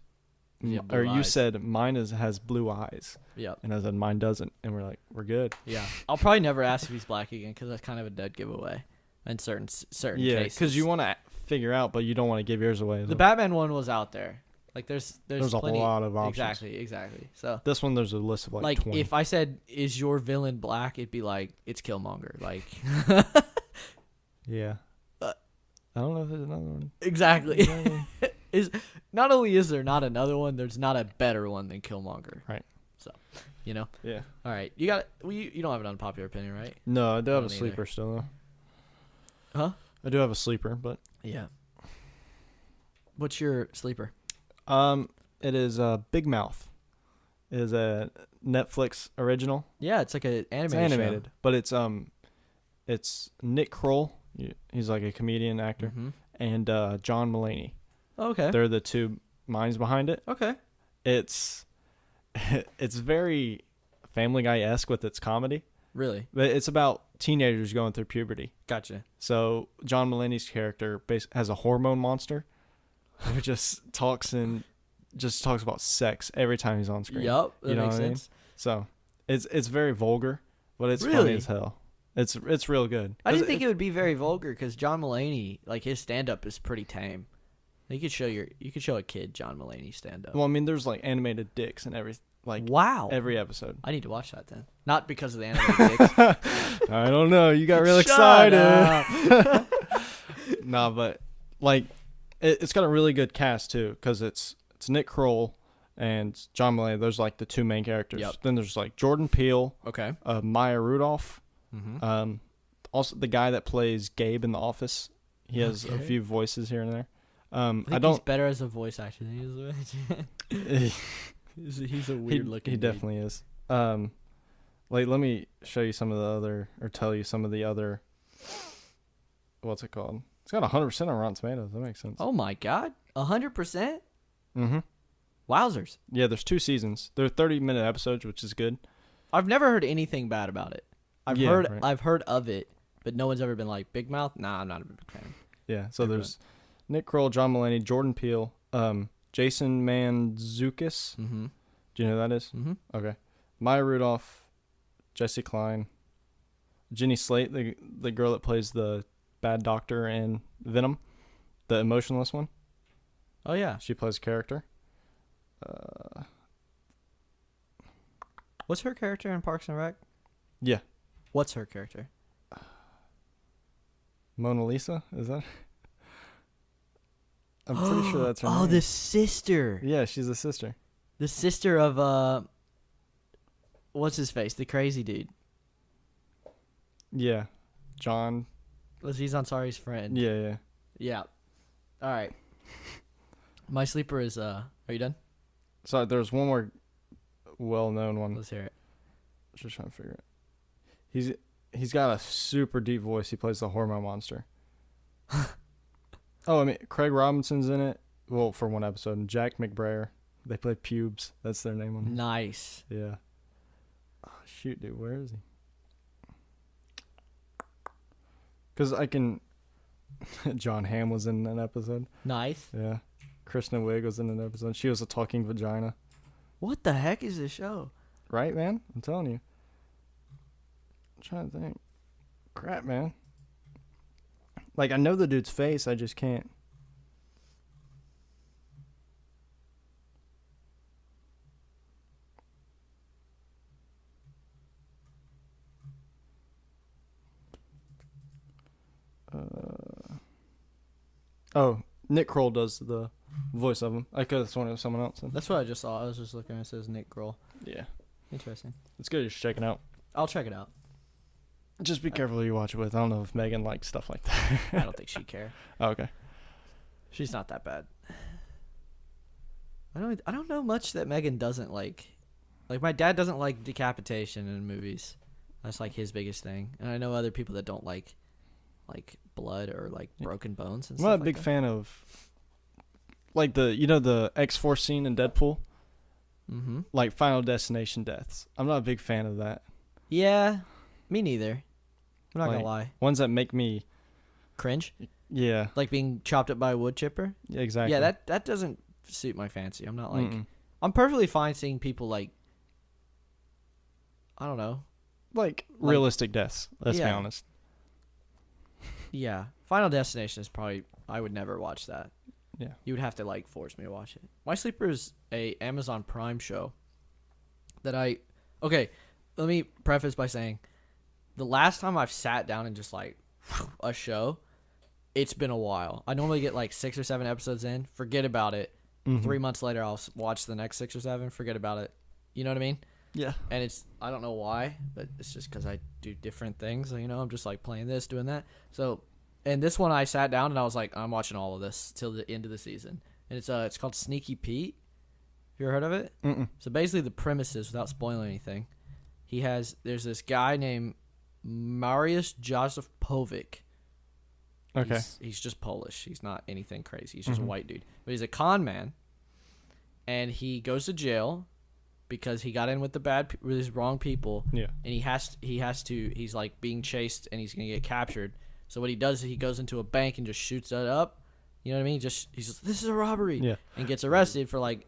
or you said mine has blue eyes. Yep. And I said mine doesn't, and we're like, we're good. Yeah. I'll probably never ask if he's black again because that's kind of a dead giveaway in certain cases. Yeah, because you want to figure out, but you don't want to give yours away. The Batman one was out there. Like there's plenty, a lot of options. Exactly. So this one there's a list of like 20. If I said is your villain black, it'd be like it's Killmonger. Like yeah. I don't know if there's another one. Exactly. Is not only is there not another one, there's not a better one than Killmonger. Right. So, you know. Yeah. All right. You got you don't have an unpopular opinion, right? No, I do have a sleeper still though. Huh? I do have a sleeper, but yeah. What's your sleeper? It is Big Mouth. It is a Netflix original. Yeah, it's like an animated. It's animated, show. But it's Nick Kroll. He's like a comedian actor, and John Mulaney. Okay. They're the 2 minds behind it. Okay. It's very Family Guy-esque with its comedy. Really? But it's about teenagers going through puberty. Gotcha. So John Mulaney's character has a hormone monster who just talks about sex every time he's on screen. Yep, that makes sense. I mean? So it's very vulgar, but it's funny as hell. It's real good. I didn't think it would be very vulgar because John Mulaney, like his stand up is pretty tame. You could show a kid John Mulaney stand up. Well, I mean, there's like animated dicks and Like wow. every episode. I need to watch that then. Not because of the animated dicks. I don't know. You got real Shut excited. up. Nah, but like it's got a really good cast too, because it's Nick Kroll and John Mulaney. Those are like the two main characters. Yep. Then there's like Jordan Peele, Okay. Maya Rudolph, Mm-hmm. also the guy that plays Gabe in The Office. He has a Okay. few voices here and there. I think I don't. he's better as a voice actor than he is. He's a weird looking. He definitely is. Like let me show you some of the other, or tell you some of the other. What's it called? It's got 100% on Rotten Tomatoes. That makes sense. Oh my god, 100%. Mm-hmm. Wowzers! Yeah, there's 2 seasons. They're 30-minute episodes, which is good. I've never heard anything bad about it. I've heard of it, but no one's ever been like Big Mouth. Nah, I'm not a big fan. Yeah, so there's Nick Kroll, John Mulaney, Jordan Peele, Jason Mantzoukas. Mm-hmm. Do you know who that is? Mm-hmm. Okay. Maya Rudolph, Jesse Klein, Jenny Slate, the girl that plays the bad doctor in Venom, the emotionless one. Oh yeah. She plays a character. What's her character in Parks and Rec? Yeah. What's her character? Mona Lisa, is that? I'm pretty sure that's her name. Oh, the sister. Yeah, she's a sister. The sister of what's his face? The crazy dude. Yeah. John. He's Ansari's friend. Yeah. Yeah. All right. My sleeper is are you done? Sorry, there's one more well-known one. Let's hear it. Just trying to figure it. He's got a super deep voice. He plays the hormone monster. Oh, I mean, Craig Robinson's in it. Well, for one episode. And Jack McBrayer. They play Pubes. That's their name on it. Nice. Yeah. Oh, shoot, dude. Where is he? Because I can... John Hamm was in an episode. Nice. Yeah. Kristen Wiig was in an episode. She was a talking vagina. What the heck is this show? Right, man? I'm telling you. I'm trying to think. Crap, man. Like, I know the dude's face. I just can't. Oh, Nick Kroll does the voice of him. I could have sworn it was someone else. That's what I just saw. I was just looking. It says Nick Kroll. Yeah. Interesting. It's good. Just checking out. I'll check it out. Just be careful who you watch it with. I don't know if Megan likes stuff like that. I don't think she'd care. Oh, okay. She's not that bad. I don't know much that Megan doesn't like. Like my dad doesn't like decapitation in movies. That's like his biggest thing. And I know other people that don't like blood or like broken bones and I'm stuff. not a like big that. fan of like the X-Force scene in Deadpool, Mm-hmm. like Final Destination deaths. I'm not a big fan of that. Yeah, me neither. I'm not Like, gonna lie. Ones that make me Cringe, yeah, like being chopped up by a wood chipper. exactly. Yeah, that doesn't suit my fancy. I'm not like Mm-mm. I'm perfectly fine seeing people like I don't know. like realistic deaths. Let's be Yeah. honest. Yeah, Final Destination is probably I would never watch that. Yeah. You would have to like force me to watch it. My Sleeper is a Amazon Prime show that okay, let me preface by saying the last time I've sat down and just like a show, it's been a while. I normally get like 6 or 7 episodes in, forget about it. Mhm. 3 months later I'll watch the next 6 or 7, forget about it. You know what I mean? Yeah. And I don't know why, but it's just because I do different things. You know, I'm just like playing this, doing that. So, and this one I sat down and I was like, I'm watching all of this till the end of the season. And it's called Sneaky Pete. Have you ever heard of it? Mm-mm. So basically the premise is, without spoiling anything, there's this guy named Mariusz Josephovic. Okay. He's just Polish. He's not anything crazy. He's just Mhm. a white dude. But he's a con man. And he goes to jail because he got in with with these wrong people. Yeah. And he's like being chased and he's going to get captured. So what he does is he goes into a bank and just shoots it up. You know what I mean? He's just, this is a robbery. Yeah. And gets arrested for like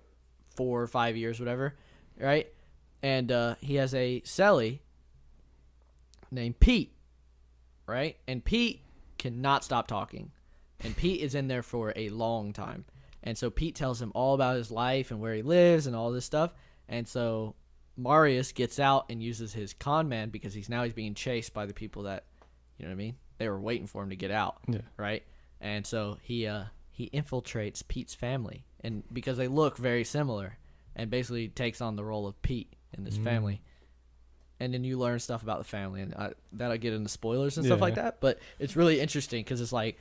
4 or 5 years, whatever. Right? And he has a cellie named Pete. Right? And Pete cannot stop talking. And Pete is in there for a long time. And so Pete tells him all about his life and where he lives and all this stuff. And so Marius gets out and uses his con man because he's being chased by the people that, you know what I mean? They were waiting for him to get out, right? And so he infiltrates Pete's family, and because they look very similar, and basically takes on the role of Pete in this family. And then you learn stuff about the family, and that'll get into spoilers and stuff like that. But it's really interesting because it's like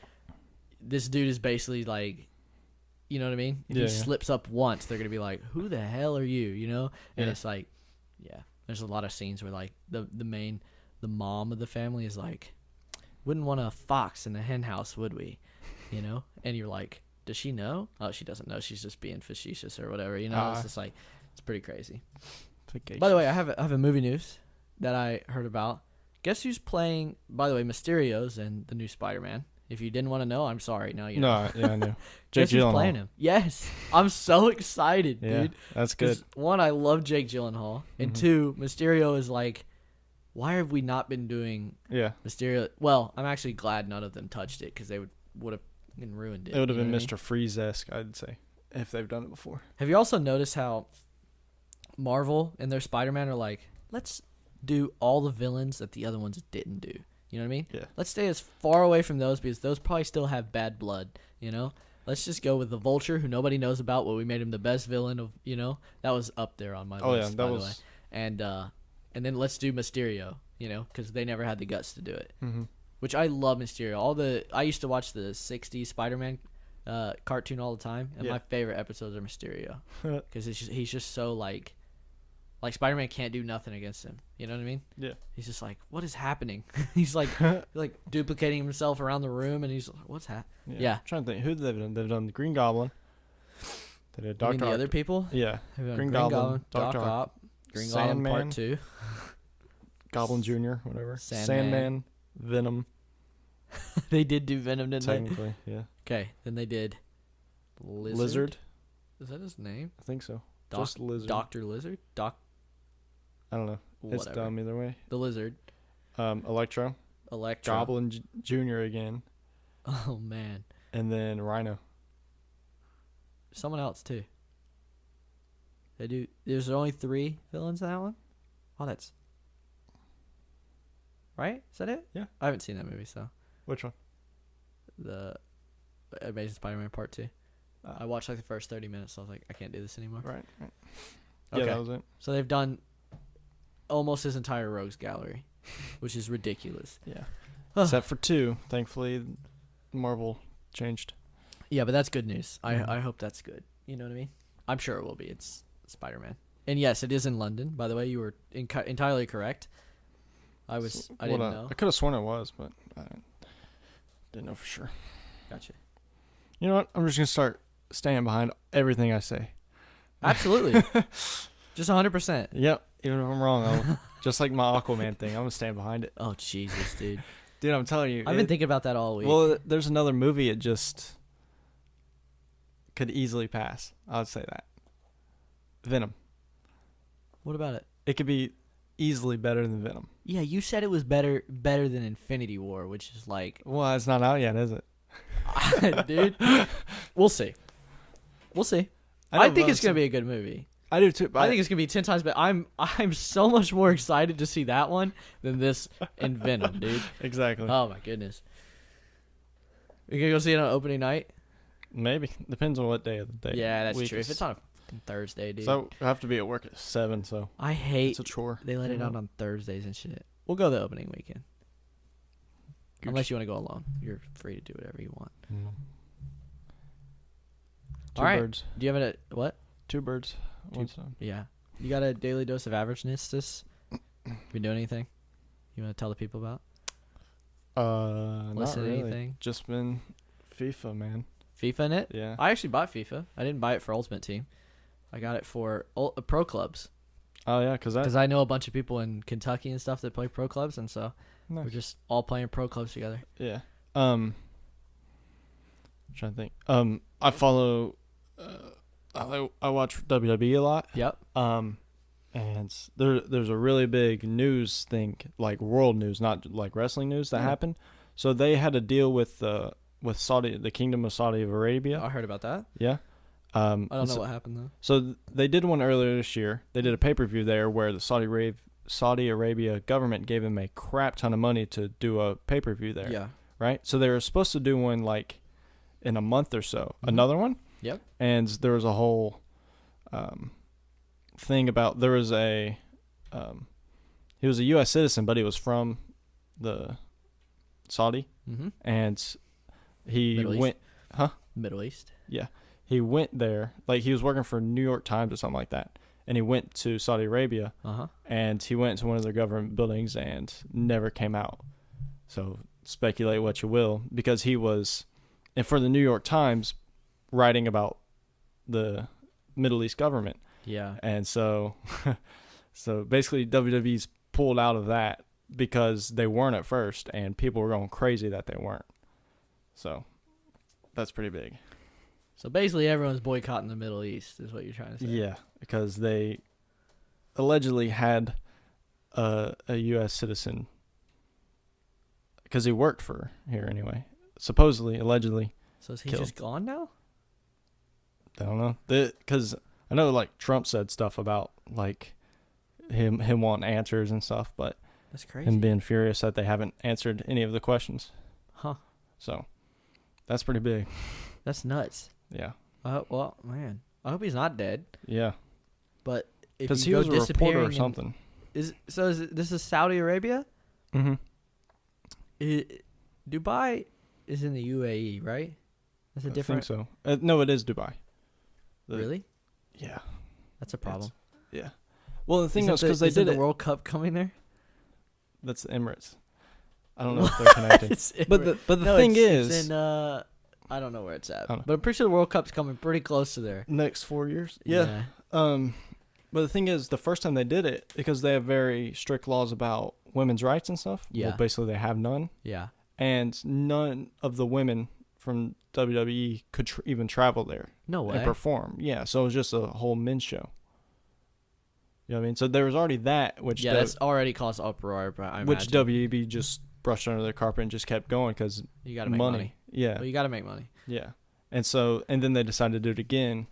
this dude is basically like, you know what I mean? If he slips up once, they're gonna be like, "Who the hell are you?" You know? And it's like, there's a lot of scenes where like the mom of the family is like, "Wouldn't want a fox in the hen house, would we?" You know? And you're like, does she know? Oh, she doesn't know. She's just being facetious or whatever. You know? It's just like, it's pretty crazy. By the way, I have a movie news that I heard about. Guess who's playing? By the way, Mysterio's in the new Spider-Man. If you didn't want to know, I'm sorry. Now you know. No, yeah, I know. Jake Gyllenhaal. Who's playing him? Yes, I'm so excited, dude. That's good. One, I love Jake Gyllenhaal, and two, Mysterio is like, why have we not been doing Mysterio? Well, I'm actually glad none of them touched it because they would have ruined it. It would have been Mr. Freeze-esque, I'd say, if they've done it before. Have you also noticed how Marvel and their Spider-Man are like, let's do all the villains that the other ones didn't do. You know what I mean? Yeah. Let's stay as far away from those because those probably still have bad blood, you know? Let's just go with the Vulture, who nobody knows about, but we made him the best villain of, you know? That was up there on my list, by the way. And then let's do Mysterio, you know, because they never had the guts to do it. Mm-hmm. Which I love Mysterio. I used to watch the 60s Spider-Man cartoon all the time, and my favorite episodes are Mysterio because he's just so like Spider-Man can't do nothing against him. You know what I mean? Yeah. He's just like, what is happening? He's like duplicating himself around the room, and he's like, what's happening? Yeah. I'm trying to think who they've done. They've done the Green Goblin. They did Doctor. The other people? Yeah. Green Goblin, Doc Ock, Green Goblin Part 2, Goblin Jr. Whatever. Sandman, Venom. They did do Venom, didn't they? Technically, yeah. Okay, then they did Lizard. Is that his name? I think so. Just Lizard. Dr. Lizard? I don't know. Whatever. It's dumb either way. The Lizard. Electro. Goblin Jr. again. Oh, man. And then Rhino. Someone else, too. There's only 3 villains in that one? Oh, that's... Right? Is that it? Yeah. I haven't seen that movie, so... Which one? The Amazing Spider-Man Part 2. I watched like the first 30 minutes, so I was like, I can't do this anymore. Right. Okay. Yeah, that was it. So they've done almost his entire Rogues Gallery, which is ridiculous. Yeah. Except for 2. Thankfully, Marvel changed. Yeah, but that's good news. I hope that's good. You know what I mean? I'm sure it will be. It's Spider-Man. And yes, it is in London. By the way, you were entirely correct. I didn't know. I could have sworn it was, but I didn't know for sure. Gotcha. You know what? I'm just going to start staying behind everything I say. Absolutely. Just 100%. Yep. Even if I'm wrong, just like my Aquaman thing, I'm going to stand behind it. Oh, Jesus, dude. Dude, I'm telling you. I've been thinking about that all week. Well, there's another movie it just could easily pass. I would say that. Venom. What about it? It could be easily better than Venom. Yeah, you said it was better than Infinity War, which is like... Well, it's not out yet, is it? Dude, we'll see. I think it's gonna be a good movie. I do too. But I think it's gonna be 10 times better. I'm so much more excited to see that one than this and Venom, dude. Exactly. Oh my goodness. You gonna go see it on opening night? Maybe. Depends on what day of the day. Yeah, that's true. If it's on a Thursday, dude. So I have to be at work at 7. So I hate it's a chore. They let it out on Thursdays and shit. We'll go the opening weekend. Unless you want to go alone. You're free to do whatever you want. Two birds. Do you have what? 2 birds. One stone. Yeah. You got a daily dose of averageness? Been doing anything you want to tell the people about? Not really. Anything? Just been FIFA, man. FIFA in it? Yeah. I actually bought FIFA. I didn't buy it for Ultimate Team. I got it for pro clubs. Oh, yeah, because I know a bunch of people in Kentucky and stuff that play pro clubs, and so nice. We're just all playing pro clubs together. Yeah. I'm trying to think. I follow. I watch WWE a lot. Yep. And there's a really big news thing, like world news, not like wrestling news that happened. So they had a deal with Saudi, the Kingdom of Saudi Arabia. I heard about that. Yeah. I don't know what happened though. So they did one earlier this year. They did a pay-per-view there where the Saudi Arabia government gave them a crap ton of money to do a pay-per-view there. Yeah. Right? So they were supposed to do one like in a month or so. Mm-hmm. Another one? Yep. And there was a whole thing about there was a he was a U.S. citizen, but he was from the Saudi. Mm-hmm. And he went... Huh? Middle East. Yeah. He went there, like he was working for New York Times or something like that, and he went to Saudi Arabia, and he went to one of their government buildings and never came out. So speculate what you will, because he was, and for the New York Times, writing about the Middle East government. Yeah. And so, so basically WWE's pulled out of that because they weren't at first, and people were going crazy that they weren't. So that's pretty big. So basically everyone's boycotting the Middle East is what you're trying to say. Yeah, because they allegedly had a U.S. citizen, because he worked for here anyway. Supposedly, allegedly. So is he just gone now? I don't know. Because I know like Trump said stuff about like him wanting answers and stuff, but that's crazy. Him being furious that they haven't answered any of the questions. Huh. So that's pretty big. That's nuts. Yeah. Well, man, I hope he's not dead. Yeah. But if because you he was go a reporter or something. This is Saudi Arabia? Mm-hmm. Dubai is in the UAE, right? That's a different. I think so. No, it is Dubai. Really? Yeah. That's a problem. Yeah. Well, the thing is, because they did the World Cup coming there. That's the Emirates. I don't know if they're connected. But the thing is, it's in I don't know where it's at, but I'm pretty sure the World Cup's coming pretty close to there. Next 4 years. Yeah. But the thing is, the first time they did it, because they have very strict laws about women's rights and stuff. Yeah. Well, basically, they have none. Yeah. And none of the women from WWE could even travel there. No way. And perform. Yeah. So it was just a whole men's show. You know what I mean? So there was already that, which that's already caused uproar. But which WEB just brushed under the carpet and just kept going because you got to make money. Yeah. Well, you got to make money. Yeah. And then they decided to do it again.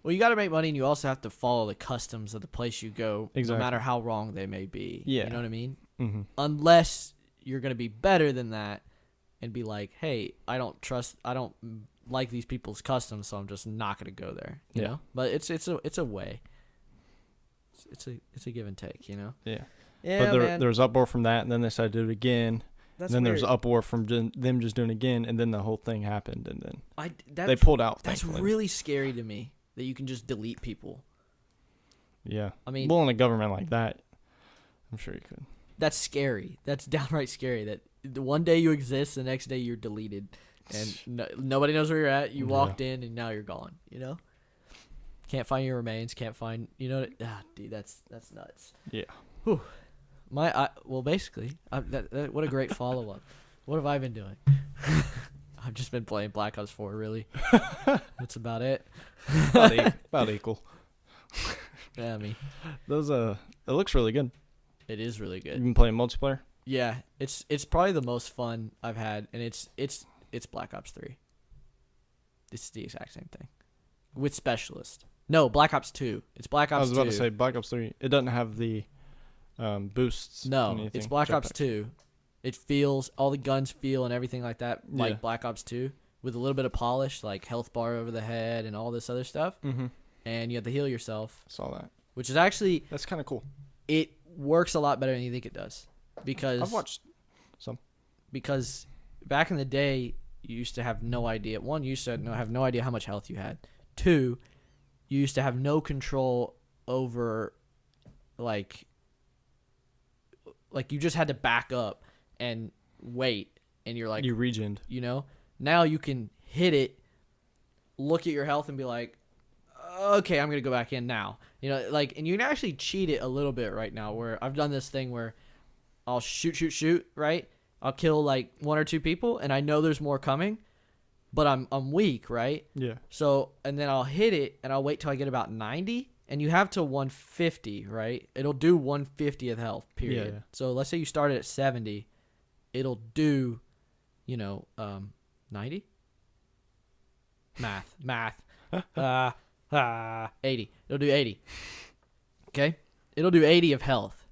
Well, you got to make money, and you also have to follow the customs of the place you go, no matter how wrong they may be. Yeah. You know what I mean? Mm-hmm. Unless you're going to be better than that and be like, hey, I don't like these people's customs, so I'm just not going to go there. You know? But it's a way. It's a give and take, you know? Yeah. Yeah, but there was uproar from that, and then they decided to do it again. That's and then weird. there's uproar from them just doing it again, and then the whole thing happened, and then they pulled out. That's thankfully. really scary to me that you can just delete people. Yeah. I mean, well, in a government like that, I'm sure you could. That's scary. That's downright scary. That the one day you exist, the next day you're deleted, and nobody knows where you're at. You walked in, and now you're gone. You know. Can't find your remains. Can't find. You know. Dude, that's nuts. Yeah. Whew. Basically, what a great follow up. What have I been doing? I've just been playing Black Ops 4. Really. That's about it. about equal. Yeah, I mean, it looks really good. It is really good. You've been playing multiplayer? Yeah, it's probably the most fun I've had, and it's Black Ops 3. It's the exact same thing, with Specialist. No, Black Ops 2. It's Black Ops 2. I was about to say Black Ops 3. It doesn't have the boosts. No, it's Black Ops 2. It feels, all the guns feel and everything like that, like Black Ops 2, with a little bit of polish, like health bar over the head and all this other stuff. Mm-hmm. And you have to heal yourself. Saw that. Which is actually... That's kind of cool. It works a lot better than you think it does. Because... I've watched some. Because back in the day, you used to have no idea. One, you used to have no idea how much health you had. Two, you used to have no control over, like you just had to back up and wait, and you're like... You regened. You know? Now you can hit it, look at your health, and be like, okay, I'm going to go back in now. You know, like, and you can actually cheat it a little bit right now, where I've done this thing where I'll shoot, right? I'll kill, like, 1 or 2 people, and I know there's more coming, but I'm weak, right? Yeah. So, and then I'll hit it, and I'll wait till I get about 90, and you have to 150, right? It'll do 150 of health, period. Yeah. So let's say you started at 70, it'll do, 90? Math. 80. It'll do 80. Okay? It'll do 80 of health.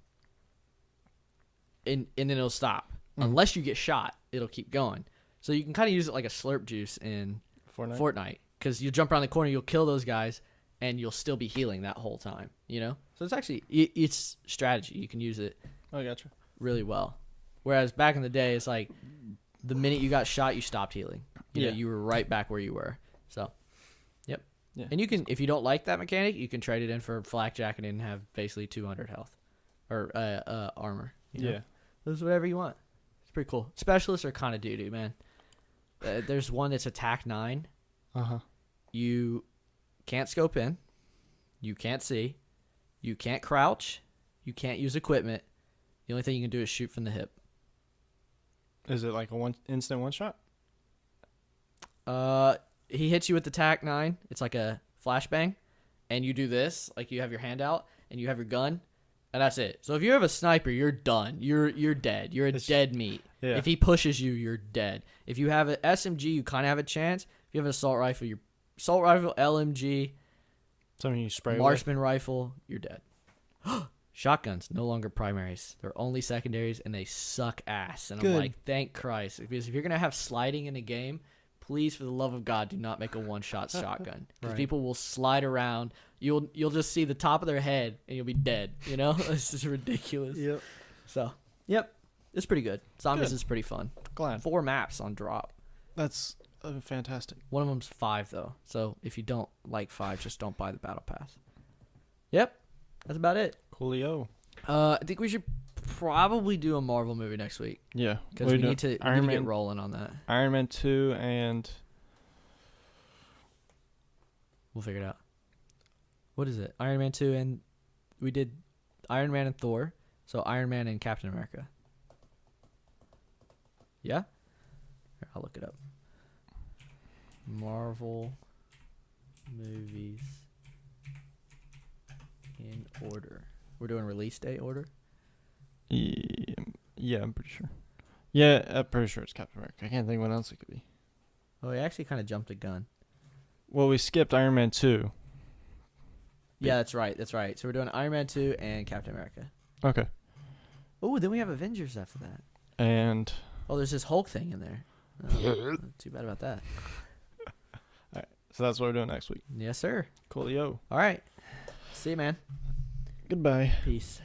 And then it'll stop. Unless you get shot, it'll keep going. So you can kind of use it like a slurp juice in Fortnite. Because you jump around the corner, you'll kill those guys, and you'll still be healing that whole time. You know? So it's actually, it's strategy. You can use it gotcha. really well. Whereas back in the day, it's like the minute you got shot, you stopped healing. You know, you were right back where you were. So, yep. Yeah. And you can, if you don't like that mechanic, you can trade it in for flak jacket and have basically 200 health or armor. You know? Yeah. This is whatever you want. It's pretty cool. Specialists are kind of doo-doo, man. There's one that's attack 9. You can't scope in. You can't see. You can't crouch. You can't use equipment. The only thing you can do is shoot from the hip. Is it like a instant one shot? He hits you with the attack 9. It's like a flashbang, and you do this, like you have your hand out and you have your gun, and that's it. So if you have a sniper, you're done. You're dead. You're a dead meat. Yeah. If he pushes you, you're dead. If you have an SMG, you kind of have a chance. If you have an assault rifle, LMG, something you spray marksman rifle, you're dead. Shotguns, no longer primaries. They're only secondaries, and they suck ass. And I'm like, thank Christ. Because if you're going to have sliding in a game, please, for the love of God, do not make a one-shot shotgun. Because people will slide around. You'll just see the top of their head, and you'll be dead. You know? This is ridiculous. Yep. So, yep. It's pretty good. Zombies is pretty fun. Glad. 4 maps on drop. That's fantastic. One of them's 5, though. So, if you don't like 5, just don't buy the battle pass. Yep. That's about it. Coolio. I think we should probably do a Marvel movie next week. Yeah. Because we need to get rolling on that. Iron Man 2 and... We'll figure it out. What is it? Iron Man 2 and... We did Iron Man and Thor. So Iron Man and Captain America. Yeah? Here, I'll look it up. Marvel movies in order. We're doing release date order? Yeah, I'm pretty sure. Yeah, I'm pretty sure it's Captain America. I can't think what else it could be. Oh, he actually kind of jumped a gun. Well, we skipped Iron Man 2. Yeah, that's right. So we're doing Iron Man 2 and Captain America. Okay. Oh, then we have Avengers after that. And... Oh, there's this Hulk thing in there. Oh, too bad about that. All right. So that's what we're doing next week. Yes, sir. Coolio. All right. See you, man. Goodbye. Peace.